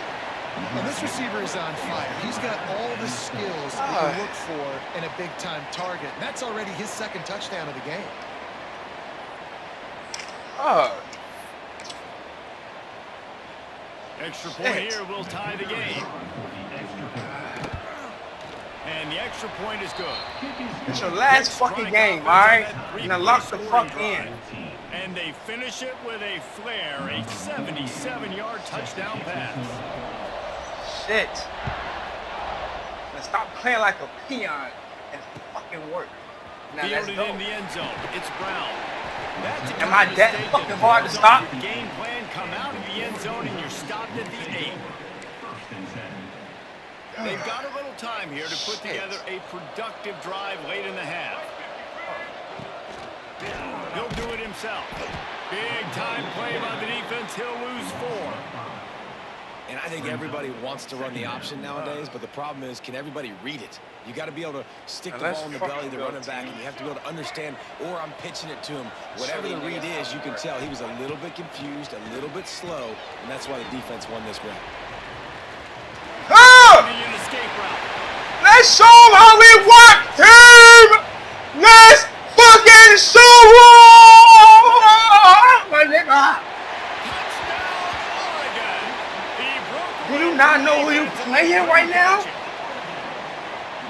Well, this receiver is on fire. He's got all the skills that you look for in a big-time target. And that's already his second touchdown of the game.
Extra point here will tie the game. And the extra point is good.
It's your last fucking game, alright? Now lock the fuck in.
And they finish it with a flair, a 77-yard touchdown pass.
Shit. Now stop playing like a peon and fucking work. Now let's
Fielded
go.
in the end zone. It's Brown. That's a
Am I
common
that
mistake
fucking
that
hard to
goes
stop?
on. Game plan, come out of the end zone, and you're stopped at the 8. They've got a little time here to put together a productive drive late in the half. He'll do it himself. Big time play by the defense. He'll lose 4.
And I think everybody wants to run the option nowadays, but the problem is, can everybody read it? You got to be able to stick the ball in the belly of the running back, and you have to be able to understand, or I'm pitching it to him. Whatever the read is, you can tell he was a little bit confused, a little bit slow, and that's why the defense won this round.
An escape route.
Let's show them how we work, team! Let's fucking show them! My nigga. Do you not know who you playing right now?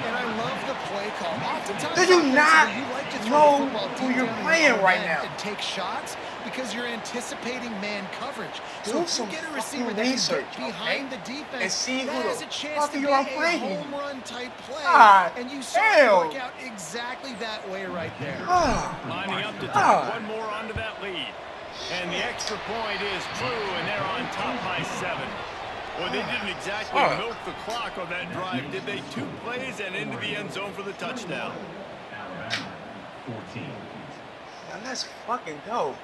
And I love the play call. Oftentimes,
Do you not
you like to throw
know
the football
who
deep
you're
down in
playing
your own
right
end
now?
and take shots because you're anticipating man coverage.
Do
So if
some
you get a receiver
fucking
that can
research,
get behind
okay?
the defense,
And see who
that
the
has a chance
fuck
to
you
be
are
a
playing.
home run type play.
God
And you saw
damn.
it work out exactly that way right there.
Lining up to take one more onto that lead. And the extra point is true, and they're on top by 7. Well, they didn't exactly milk the clock on that drive, did they? 2 plays and into the end zone for the touchdown.
14.
Now let's fucking go.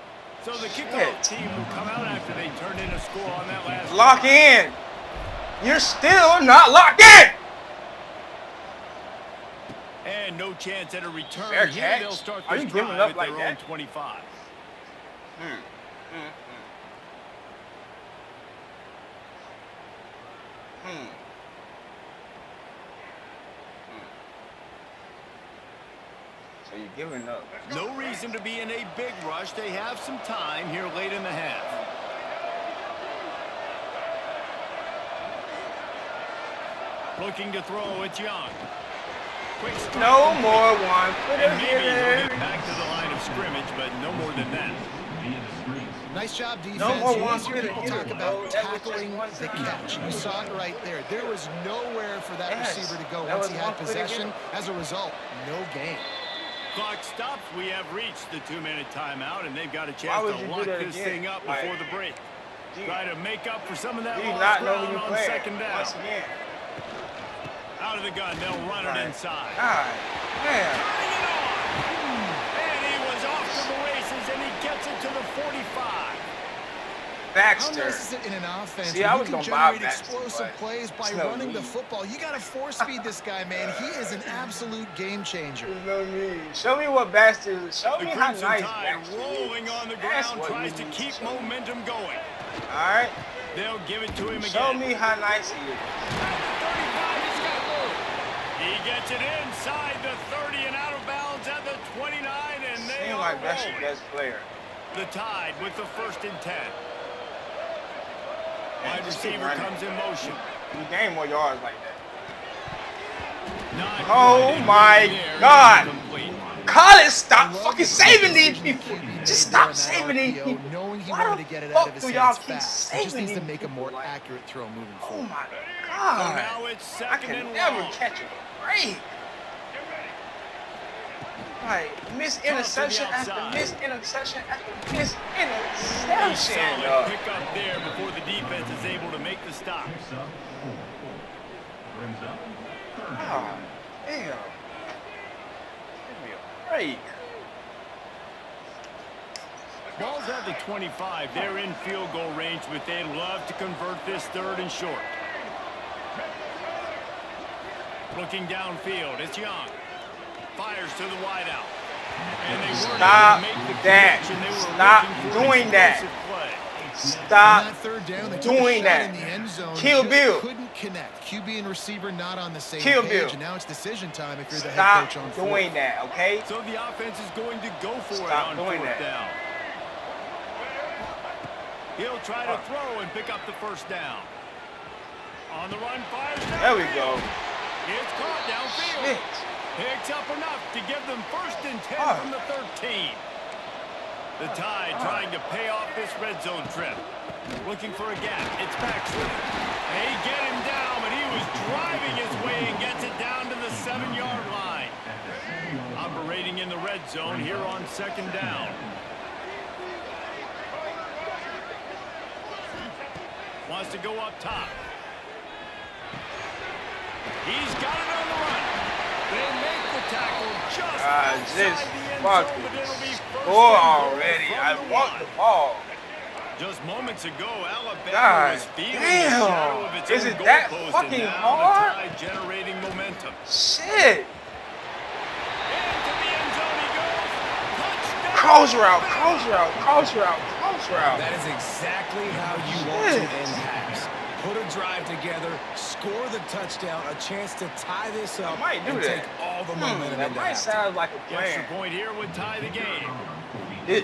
So the kickoff team will come out after they turn in a score on that last
Lock
drive.
in. You're still not locked in.
And no chance at a return.
Fair
Here
catch.
they'll start
Are
this
you giving
drive
up
at
like
their
that?
own 25.
So you're giving up.
No reason to be in a big rush. They have some time here late in the half. Looking to throw, it's Young. Quick strike
No
complete.
more one. Put
And
it
maybe he'll
here.
get back to the line of scrimmage, but no more than that.
Nice job, defense.
No more
You
one
hear
hitter
people
either,
talk
bro.
about
That was
tackling
just one
the
time.
catch. You saw it right there. There was nowhere for that
Yes,
receiver to go
that
once
was
he had
one hitter
possession.
again.
As a result, no gain.
Clock stops. We have reached the 2-minute timeout, and they've got a
Why
chance
would
to
you do
lock
that
this
again?
thing up
Like,
before the break.
Do you,
Try to make up for some of that
do you
lost
not know
ground
who you
on
playing?
second down.
Once again.
Out of the gun, they'll run it
Right.
inside.
God damn.
Turning it on. And he was off to the races, and he gets it to the 45.
Baxter.
How nice is it in an offense?
See, I was
you
gonna
can
buy
generate
Baxter,
explosive
but
plays by
it's no
running the
need.
football. You got to force feed this guy, man. He is an absolute game changer.
There's no need. Show me what Baxter is. Show
The
me how
Crimson
nice
Tide
Baxter
rolling
is.
on the
That's
ground,
what
tries
you
to
need
keep
show me.
momentum going.
All right.
They'll give it to him
Show
again.
me how nice he is.
He gets it inside the 30 and out of bounds at the 29, and they
Seems
are
like that's your
rolling.
best player.
The Tide with the 1st and 10.
Man,
Wide
just keep
receiver
running.
comes in motion.
You gain more yards like that.
Not
Oh
good.
my
There,
God.
incomplete.
Collins, stop
I love
fucking
the
saving these
decision
people.
QB made
Just
there
stop
in that
saving these
RPO,
people.
knowing he
Why
wanted
the
to get it
fuck
out of his
do y'all
hands
keep
fast. He just
saving
needs to
these
make a more
people? Like,
accurate throw moving
oh
forward.
my
So
God.
now it's
I
2nd
can
and
never
long.
catch a break. Like, miss interception after
outside.
miss interception after miss
A
interception.
solid pick up there before the defense is able to make the stop.
Picks up 4. Brings up 3rd.
Oh, damn. Give me a break.
Ball's at the 25. They're in field goal range, but they'd love to convert this 3rd and short. Looking downfield, it's Young. Fires to the wideout. And they weren't
Stop
able to make the
that.
connection. They were
Stop
looking for
doing that.
explosive play.
On
Stop
that 3rd down, they took a
doing
shot
that.
in the end zone.
Kill
just
Bill.
couldn't connect. QB and receiver not on the same
Kill
page,
Bill.
and now it's decision time if you're the head
Stop
coach on
doing
4th.
that, okay?
So the offense is going to go for
Stop
it on
doing
4th
that.
down. He'll try to throw and pick up the 1st down. On the run, fires down.
There we go.
It's caught downfield.
Shit.
Picks up enough to give them 1st and 10
Oh.
from the 13. The Tide trying to pay off this red zone trip. Looking for a gap. It's Baxter. They get him down, but he was driving his way and gets it down to the 7-yard line. Operating in the red zone here on 2nd down. Wants to go up top. He's got it on the run. They make the tackle just outside
Just
the end
fuck
zone, but it'll be
it.
1st
Score
and goal
already.
from
I
the
want
line.
the ball.
Just moments ago, Alabama
God
was feeling the
damn.
shadow of its
Is
own
it that
goalpost,
fucking
and now
hard?
the Tide generating momentum.
Shit.
Into the end zone he goes. Touchdown.
Cross route, cross route, cross route, cross route.
That is exactly how you want to end halves. Put a drive together, score the touchdown, a chance to tie this up,
might do
and
that.
take all the momentum
That
into
might
halftime.
sound like a
The extra
plan.
point here would tie the game.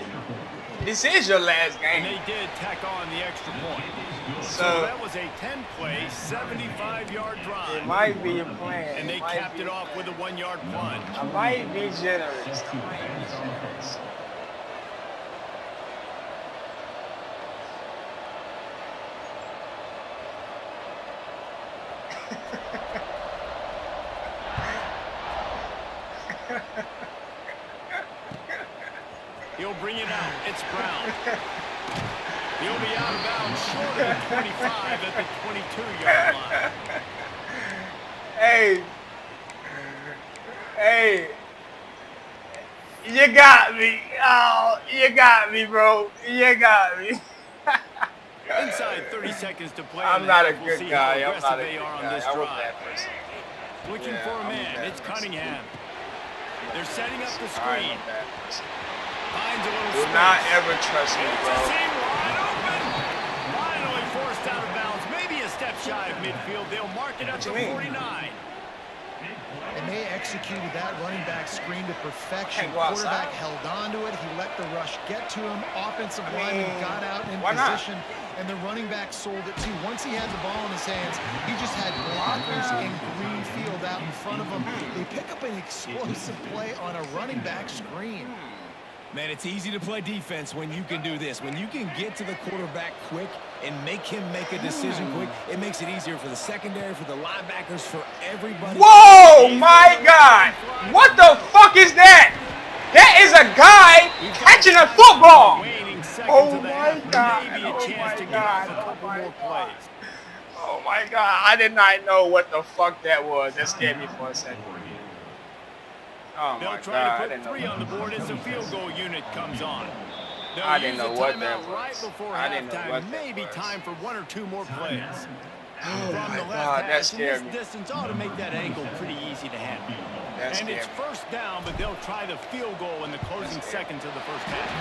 This is your last
And
game.
they did tack on the extra point. So
So
that was a 10-play, 75-yard drive.
it might be a plan.
And they
It might
capped
be-
it off with a 1-yard plunge.
I might be generous. I might be generous.
He'll bring it out. It's Brown. He'll be out of bounds short of the 25 at the 22-yard line.
Hey. Hey. You got me. Oh, you got me, bro. You got me.
Inside 30 seconds to play.
I'm
in the
not a
half. We'll
good
see
guy.
how
I'm not a
aggressive
good
they are on
guy.
this
I was
drive.
that person.
Looking
Yeah,
for a
I'm a
man.
bad
It's
person.
Cunningham. They're setting up the
I'm
screen.
a bad person.
Finds a little
Do
space.
not ever trust me,
It's
bro.
a seam wide open. Finally forced out of bounds. Maybe a step shy of midfield. They'll mark it at the
What you mean?
49.
And they executed that running back screen to perfection.
Can't go outside.
Quarterback held on to it. He let the rush get to him. Offensive lineman got out in
why not?
position, and the running back sold it too. Once he had the ball in his hands, he just had blockers in green field out in front of him. They pick up an explosive play on a running back screen.
Man, it's easy to play defense when you can do this. When you can get to the quarterback quick and make him make a decision quick, it makes it easier for the secondary, for the linebackers, for everybody.
Whoa, my God. What the fuck is that? That is a guy catching a football.
Waning seconds
Oh
of the
my
half.
God.
Maybe a
Oh
chance
my
to get
God.
off a couple
Oh my
more
God.
plays.
Oh my God. I did not know what the fuck that was. That scared me for a second. Oh
They'll
my
try
God. I
to
didn't
put
know
3 on the board as the field goal unit comes on.
I didn't know what that
was. Right before
I didn't know what that
maybe
was.
time for 1 or 2 more plays.
Oh
From
my
the left
God, that
hash,
scared
and
me.
this distance ought to make that angle pretty easy to handle.
That
And it's
scared me.
first down, but they'll try the field goal in the closing seconds of the first half.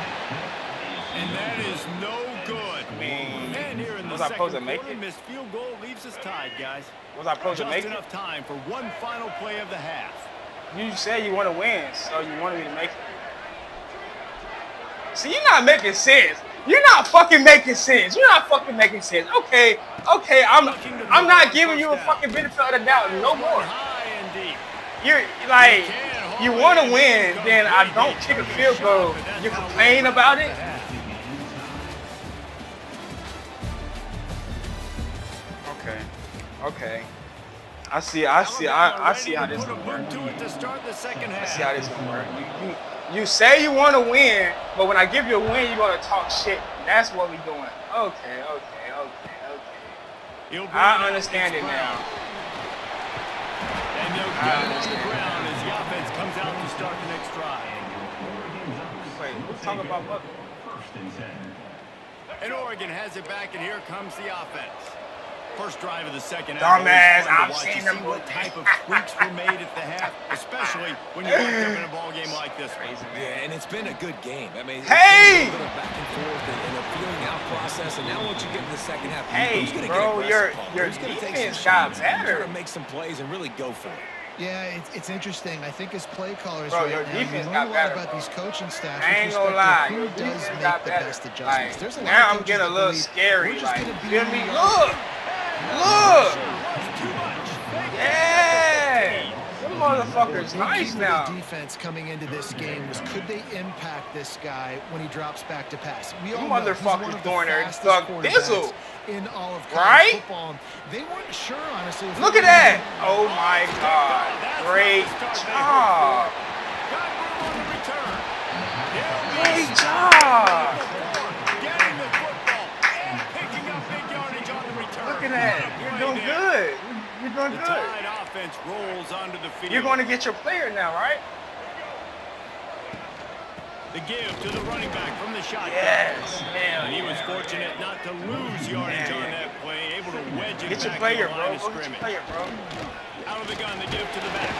And that is no good. And here in the second quarter, missed field goal leaves us tied, guys.
Was I supposed to make
Just enough time for one final play of the half.
You said you want to win, so you wanted me to make it. See, you're not making sense. You're not fucking making sense. You're not fucking making sense. Okay, I'm not giving you a fucking benefit of the doubt no more. You're like, you want to win, then I don't kick a field goal. You complain about it. Okay. I see how this gonna work. I see how this gonna work. You say you want to win, but when I give you a win, you're gonna talk shit. That's what we doing. Okay. I understand it now.
And they'll get it on the ground as the offense comes out to start the next drive.
Wait, we're talking about what?
And Oregon has it back, and here comes the offense. First drive of the second
half. Dumbass,
I've seen them. What type of tweaks were made at the half, especially when you're up in a ball game like this one.
Yeah, and it's been a good game. I mean,
hey!
It's been a bit of back and forth and a feeling out process, and now once you get to the second half,
hey,
who's
bro, your defense got better.
To make some plays and really go for it.
Yeah, it's interesting. I think as play callers
bro,
right
your
now,
defense
you
got
learn a lot
better,
about
bro.
these coaching staffs.
I ain't gonna lie,
who
your
does
defense
make
got
the
better.
best adjustments.
Like,
There's a lot
now
of
I'm getting a
coaches
little
that
scary.
we're just
Like,
gonna be
feel me?
mediocre.
Look! Yeah! Them motherfuckers nice now.
The defense coming into this game was, could they impact this guy when he drops back to pass? We all know he's one of the fastest quarterbacks in all of college football. They weren't sure, honestly.
Look at that! Oh my God! Great job! Great job!
Getting the football and picking up big yardage on the return.
Look at that! You're doing good. You're doing good.
The Tide offense rolls onto the field.
You're going to get your player now, right?
The give to the running back from the shotgun.
Yes.
And he was fortunate not to lose yardage on that play, able to wedge it
get your
back
player,
to the
bro.
line of
Go get
scrimmage.
your player, bro.
Out of the gun, the give to the back.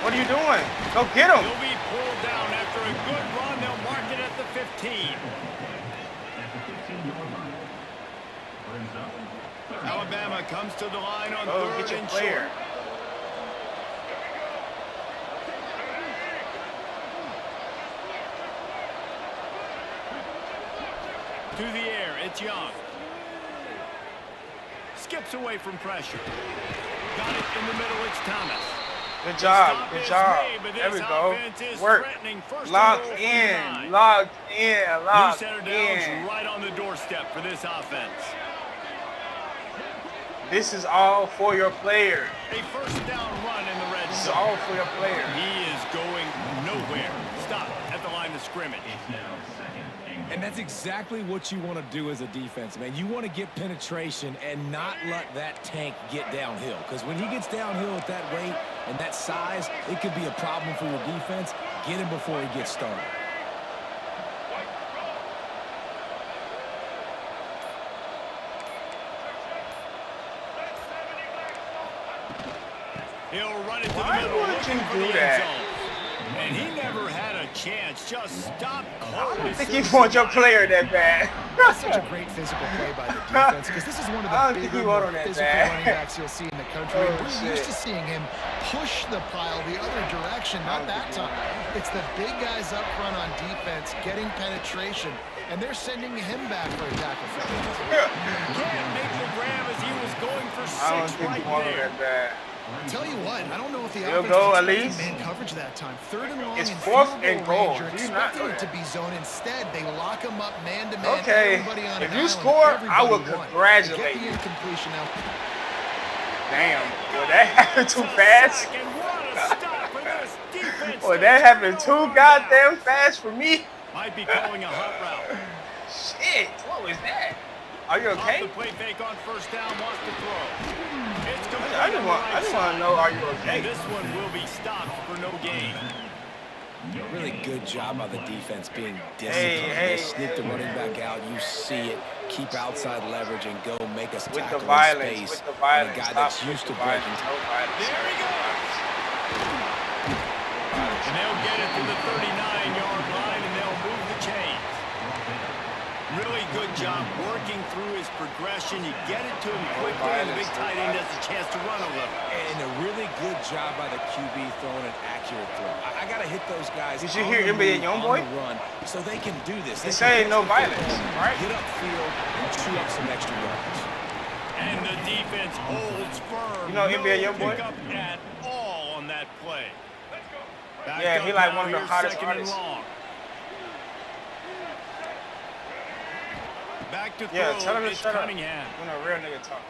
What are you doing? Go get him.
He'll be pulled down after a good run. They'll mark it at the 15. Alabama comes to the line on third and short. To the air, it's Young. Skips away from pressure. Got it in the middle, it's Thomas.
Good job, good job. There we go. Work. Locked in, locked in, locked in.
Right on the doorstep for this offense.
This is all for your player.
A first down run in the red zone.
This is all for your player.
He is going nowhere. Stop at the line of scrimmage.
And that's exactly what you want to do as a defense, man. You want to get penetration and not let that tank get downhill. Because when he gets downhill at that rate and that size, it could be a problem for your defense. Get him before he gets started.
He'll run it to the
Why
middle.
would you do that?
And he never had a chance. Just stop cold.
I think you want your player that bad.
That's such a great physical play by the defense because this is one of the bigger, more physical running backs you'll see in the country. We're used to seeing him push the pile the other direction. Not that time. It's the big guys up front on defense getting penetration, and they're sending him back for a tackle.
Can't make the grab as he was going for 6
I don't think
right
you want
there.
that bad.
Tell you what, I don't know if the
He'll
offense
go
was
at least.
man coverage that time. Third and long
It's
and
fourth
field
and
goal
goal.
range. You're
Do you not
expecting
know
it to
that?
be zone. Instead, they lock him up man-to-man.
Okay,
Everybody on
if
an
you
island,
score, I will
everybody won.
congratulate
Get
you.
the incompletion out.
Damn, boy, that happened too fast.
And what a stop for this defense.
Boy, that happened too goddamn fast for me.
Might be calling a hot route.
Shit, what was that? Are you
Off
okay?
the play fake on first down, wants to throw. It's complete
I
on
just
the right
want to
side.
know, are you
And
okay?
this one will be stopped for no gain.
Really good job by the defense being disciplined. They sneak the running back out. You see it. Keep outside leverage and go make us tackle in space.
With the violence.
And a guy that's used to breaking.
There he goes. And they'll get it to the 39-yard line, and they'll move the chains. Really good job working through his progression. You get it to him quickly, and the big tight end has a chance to run a little.
And a really good job by the QB throwing an accurate throw. I got to hit those guys.
Did you hear NBA Youngboy?
Run so they can do this.
He say no violence, right?
Get upfield and chew up some extra yards.
And the defense holds firm.
You know NBA
No
Youngboy?
pickup at all on that play. Back
Yeah, he
up
like
now
one of the
here,
hottest
second and
artists.
long. Back to
Yeah,
throw,
tell him to
it's
shut up.
Cunningham.
When a real nigga talk.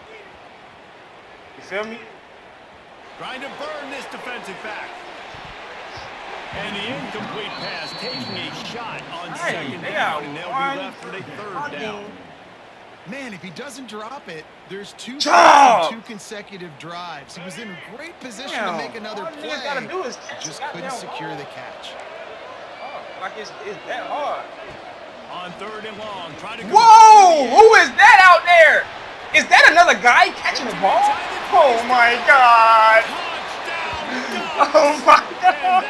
You feel me?
Trying to burn this defensive back. And the incomplete pass, taking a shot on second down, and they'll be left with a third down.
Man, if he doesn't drop it, there's two consecutive drives. He was in a great position to make another play.
All you gotta do is
just couldn't secure the catch.
Oh, like it's that hard.
On third and long, trying to go.
Whoa! Who is that out there? Is that another guy catching the ball? Oh my God! Oh my God!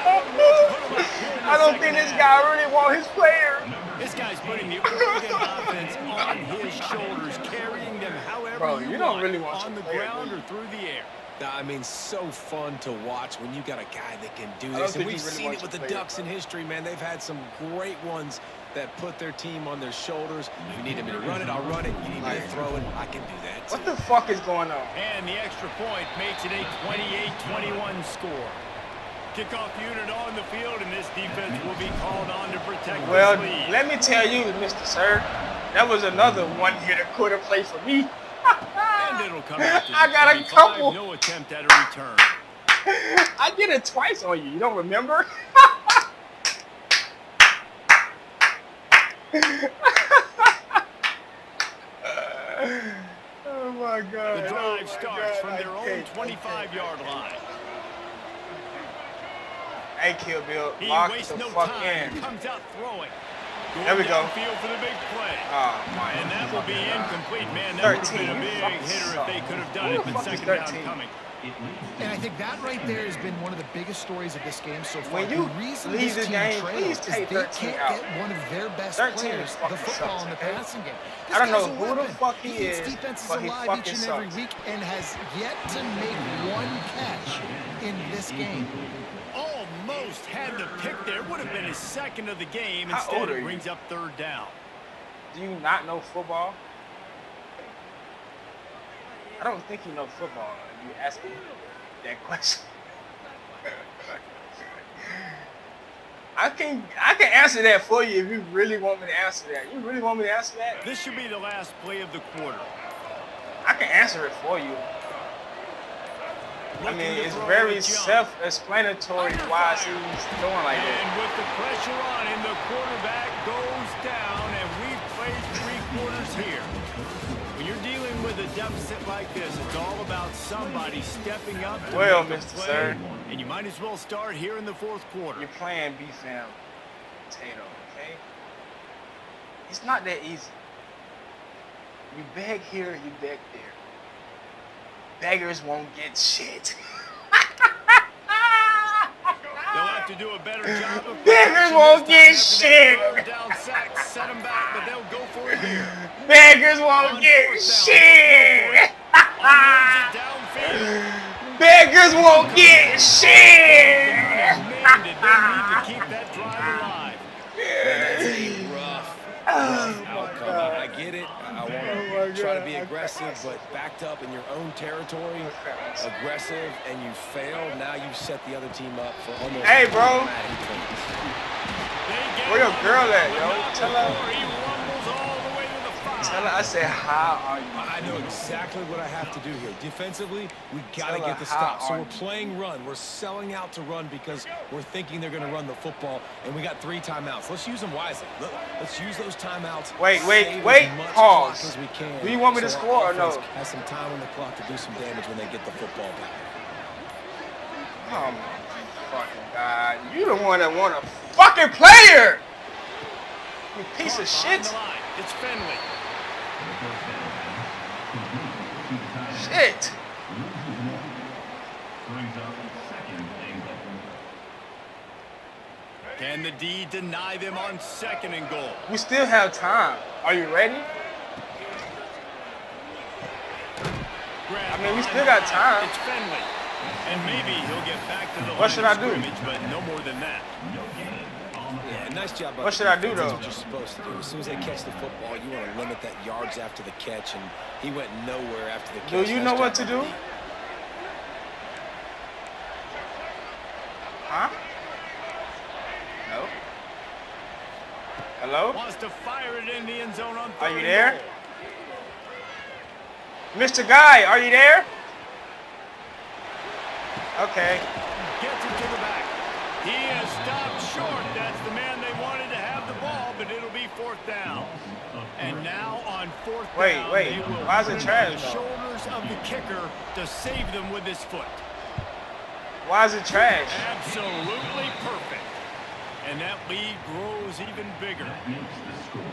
I don't think this guy really want his player.
This guy's putting the Oregon offense on his shoulders, carrying them however you
don't
want,
really want
on the
player,
ground or through the air.
I mean, so fun to watch when you got a guy that can do
I don't
this. And
think
we've
he really
seen it
wants
with
to
the
play
Ducks in history, man. They've had some great ones that put their team on their shoulders. If you need me to run it, I'll run it. You need me to throw it, I can do that too.
What the fuck is going on?
And the extra point makes it a 28-21 score. Kickoff unit on the field, and this defense will be called on to protect
Well,
this lead.
let me tell you, Mr. Sir, that was another one-hitter quarter play for me.
And it'll come out to
I got a
25,
couple.
No attempt at a return.
I did it twice on you. You don't remember? Oh my God.
The drive starts from their own 25-yard line.
Hey, Kill Bill,
He
lock
wastes
the
no
fuck
time.
in.
Comes out throwing.
There we go.
Field for the big play.
Oh my.
And that will be incomplete. Man, that would have been a
13.
big hitter if they could have done
Who
it,
the
but
fuck is
second down
13?
coming.
And I think that right there has been one of the biggest stories of this game so far.
When you
the reason
leave
this
the
team
game,
trails
please
is
take
they
13
can't
out.
get one of their best
13
players
fucking
the football
sucks,
in the
okay?
passing game.
I don't know
This guy's a
who the
weapon.
fuck he
keeps
is,
defenses
but he
alive
fucking
each and every
sucks.
week and has yet to make one catch in this game.
Almost had the pick there. Would have been his second of the game.
How
Instead,
old are
it
you?
brings up third down.
Do you not know football? I don't think you know football if you ask me that question. I can answer that for you if you really want me to answer that. You really want me to answer that?
This should be the last play of the quarter.
I can answer it for you. I mean, it's very self-explanatory why he's doing like that.
And with the pressure on him, the quarterback goes down, and we've played 3 quarters here. When you're dealing with a deficit like this, it's all about somebody stepping up to
Well,
make a
Mr.
play,
Sir.
and you might as well start here in the 4th quarter.
You're playing BFAM potato, okay? It's not that easy. You beg here, you beg there. Beggars won't get shit.
They'll have to do a better job of
Beggars won't get shit.
down sack, set them back, but they'll go for it here.
Beggars won't get shit.
Downfield.
Beggars won't get shit.
Man, did they need to keep that drive alive.
That's a rough outcome. I get it. I want to try to be aggressive, but backed up in your own territory, aggressive, and you fail. Now you set the other team up for almost.
Hey, bro.
automatic points.
Where your girl at, yo? Tell her.
He rumbles all the way to the 5.
Tell her I said, how are you?
I know exactly what I have to do here. Defensively, we got to
Tell her
get the
how
stop. So
are
we're
you.
playing run. We're selling out to run because we're thinking they're going to run the football, and we got 3 timeouts. Let's use them wisely. Let's use those timeouts.
Wait,
save
wait,
as much
pause.
clock as we can.
Do you want me to
so our
score or no?
offense has some time on the clock to do some damage when they get the football back.
Oh my fucking god. You the one that want a fucking player! You piece of shit.
It's Finley.
Shit.
Can the D deny them on 2nd and goal?
We still have time. Are you ready? I mean, we still got time.
It's Finley. And maybe he'll get back to the
What should I do?
scrimmage, but no more than that.
Yeah, nice job.
What should I do, though?
That's what you're supposed to do. As soon as they catch the football, you want to limit that yards after the catch, and he went nowhere after the catch.
Do you know what to do? Huh? No. Hello?
Wants to fire it in the end zone on 3rd
Are you
and
there?
goal.
Mr. Guy, are you there? Okay.
Gets it to the back. He is stopped short. That's the man they wanted to have the ball, but it'll be 4th down. And now on 4th down,
Wait.
they will
Why is it
put
trash,
the
though?
shoulders of the kicker to save them with his foot.
Why is it trash?
Absolutely perfect. And that lead grows even bigger.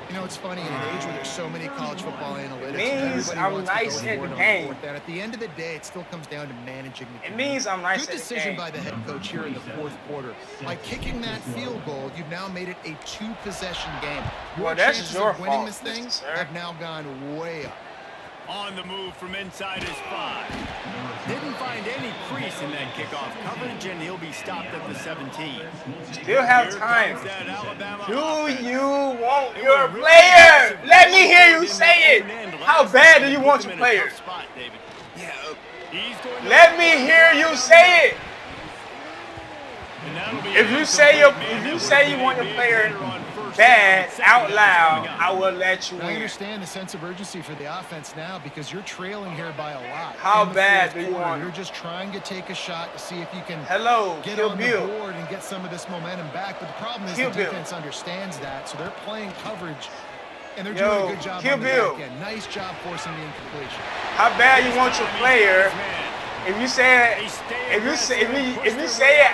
You know, it's funny, in an age where there's so many college football analytics,
means
everybody
I'm
wants to
nice
go
at
for
the
it on
game.
4th down. At the end of the day, it still comes down to managing the game.
It means I'm nice
Good
at the
decision
game.
by the head coach here in the 4th quarter. By kicking that field goal, you've now made it a 2-possession game.
Well, that's
chances
your
of winning
fault,
this thing
Mr. Sir.
have now gone way up.
On the move from inside his 5. Didn't find any crease in that kickoff coverage, and he'll be stopped at the 17.
Still have
Here
time.
comes that Alabama
Do
offense.
you want your player? Let me hear you say it. How bad do you want your player?
Yeah,
Let me hear you say it. If you say you want your player bad out loud, I will let you
I
win.
understand the sense of urgency for the offense now because you're trailing here by a lot.
How
In the
bad
4th
do you
quarter,
want it?
You're just trying to take a shot to see if you can
Hello,
get
Kill
on
Bill.
the board and get some of this momentum back. But the problem is
Kill
the
Bill.
defense understands that, so they're playing coverage, and they're
Yo,
doing a good job
Kill
on the
Bill.
back end. Nice job forcing the incompletion.
How bad you want your player? If you say it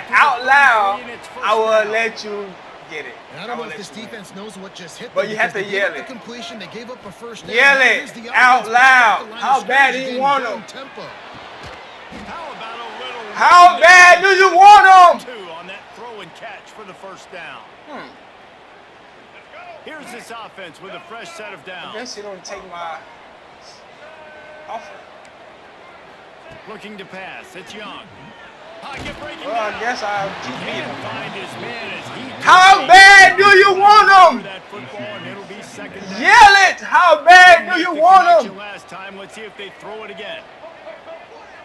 out loud, I will let you get it.
And I don't know if this defense knows what just hit them.
But you have to
because they
yell
gave up
it.
the completion, they gave up a first down.
Yell
Now
it
here's the
out
offense back at the
loud.
line
How
of
bad
scrimmage,
do you
getting
want
down
them?
tempo.
How about a little
How bad do you want them?
2 on that throw and catch for the 1st down. Here's this offense with a fresh set of
I
downs.
guess you don't take my offer.
Looking to pass. It's Young. Pocket breaking
Well, I
down.
guess I
Can't find his man as he
How bad do you want them?
that football, and it'll be 2nd down.
Yell it! How bad do you
Missed the
want
connection
them?
last time. Let's see if they throw it again.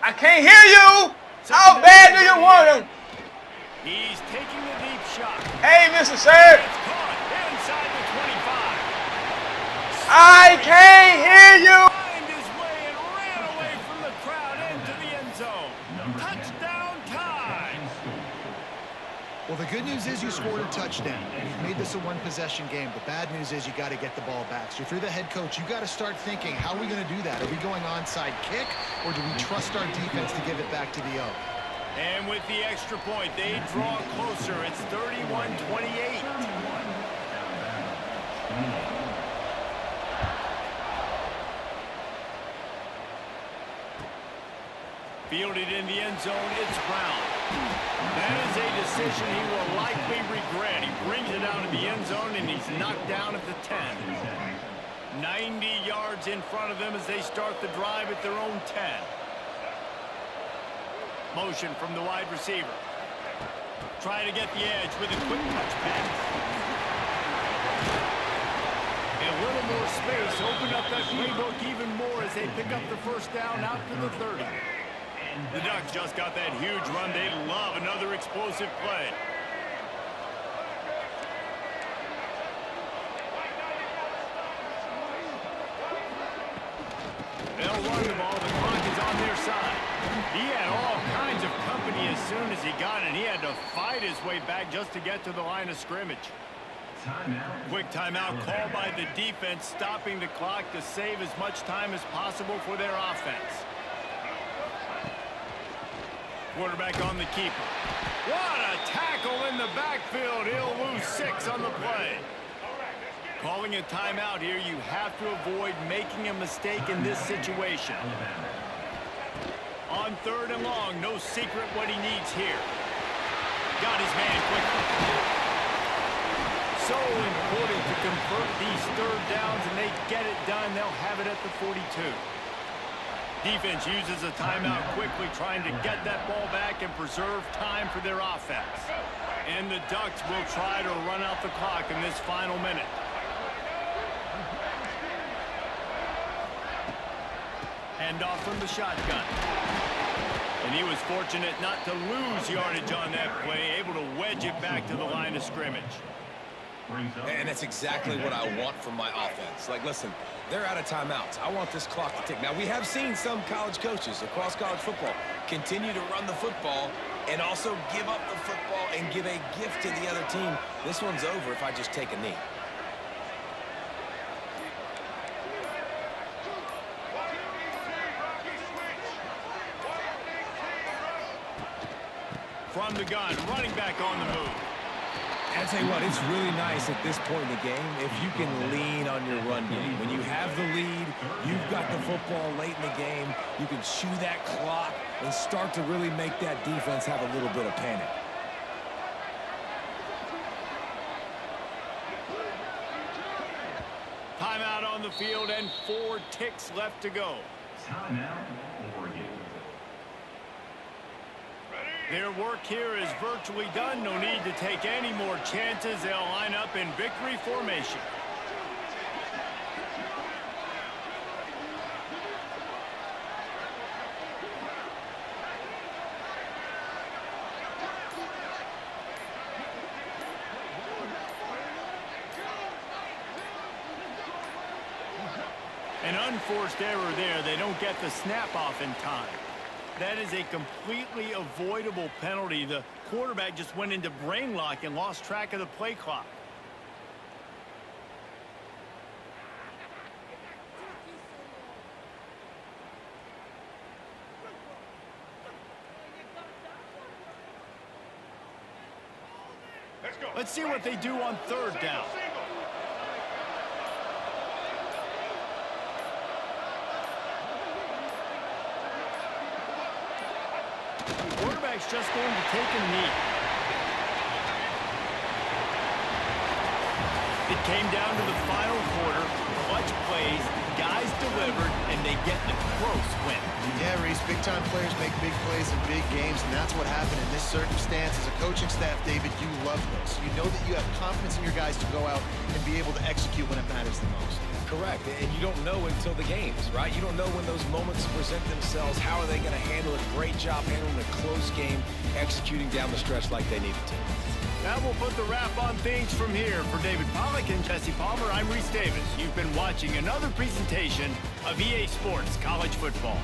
I can't hear you. How bad do you want them?
He's taking the deep shot.
Hey, Mr. Sir,
It's caught inside the 25.
I can't hear you.
Find his way and ran away from the crowd into the end zone. Touchdown time.
Well, the good news is you scored a touchdown. You've made this a 1-possession game. The bad news is you got to get the ball back. So if you're the head coach, you got to start thinking, how are we going to do that? Are we going onside kick, or do we trust our defense to give it back to the O?
And with the extra point, they draw closer. It's 31-28. Fielded in the end zone, it's Brown. That is a decision he will likely regret. He brings it out of the end zone, and he's knocked down at the 10. 90 yards in front of them as they start the drive at their own 10. Motion from the wide receiver. Try to get the edge with a quick touch pass. A little more space. Open up that playbook even more as they pick up the 1st down out to the 30. The Ducks just got that huge run. They love another explosive play. They'll run the ball. The clock is on their side. He had all kinds of company as soon as he got it. He had to fight his way back just to get to the line of scrimmage. Quick timeout called by the defense, stopping the clock to save as much time as possible for their offense. Quarterback on the keeper. What a tackle in the backfield. He'll lose 6 on the play. Calling a timeout here, you have to avoid making a mistake in this situation. On 3rd and long, no secret what he needs here. Got his man quickly. So important to convert these 3rd downs, and they get it done. They'll have it at the 42. Defense uses a timeout quickly, trying to get that ball back and preserve time for their offense. And the Ducks will try to run out the clock in this final minute. Hand off from the shotgun. And he was fortunate not to lose yardage on that play, able to wedge it back to the line of scrimmage.
And that's exactly what I want from my offense. Like, listen, they're out of timeouts. I want this clock to tick. Now, we have seen some college coaches across college football continue to run the football and also give up the football and give a gift to the other team. This one's over if I just take a knee.
From the gun, running back on the move.
I'll tell you what, it's really nice at this point in the game if you can lean on your run game. When you have the lead, you've got the football late in the game, you can chew that clock and start to really make that defense have a little bit of panic.
Timeout on the field and 4 ticks left to go.
Timeout, Oregon.
Their work here is virtually done. No need to take any more chances. They'll line up in victory formation. An unforced error there. They don't get the snap off in time. That is a completely avoidable penalty. The quarterback just went into brain lock and lost track of the play clock. Let's see what they do on 3rd down. Quarterback's just going to take a knee. It came down to the final quarter. Clutch plays, guys delivered, and they get the close win.
Yeah, Reese, big-time players make big plays in big games, and that's what happened in this circumstance. As a coaching staff, David, you love this. You know that you have confidence in your guys to go out and be able to execute when it matters the most.
Correct, and you don't know until the games, right? You don't know when those moments present themselves. How are they going to handle it? Great job handling a close game, executing down the stretch like they needed to.
That will put the wrap on things from here. For David Pollack and Jesse Palmer, I'm Reese Davis. You've been watching another presentation of EA Sports College Football.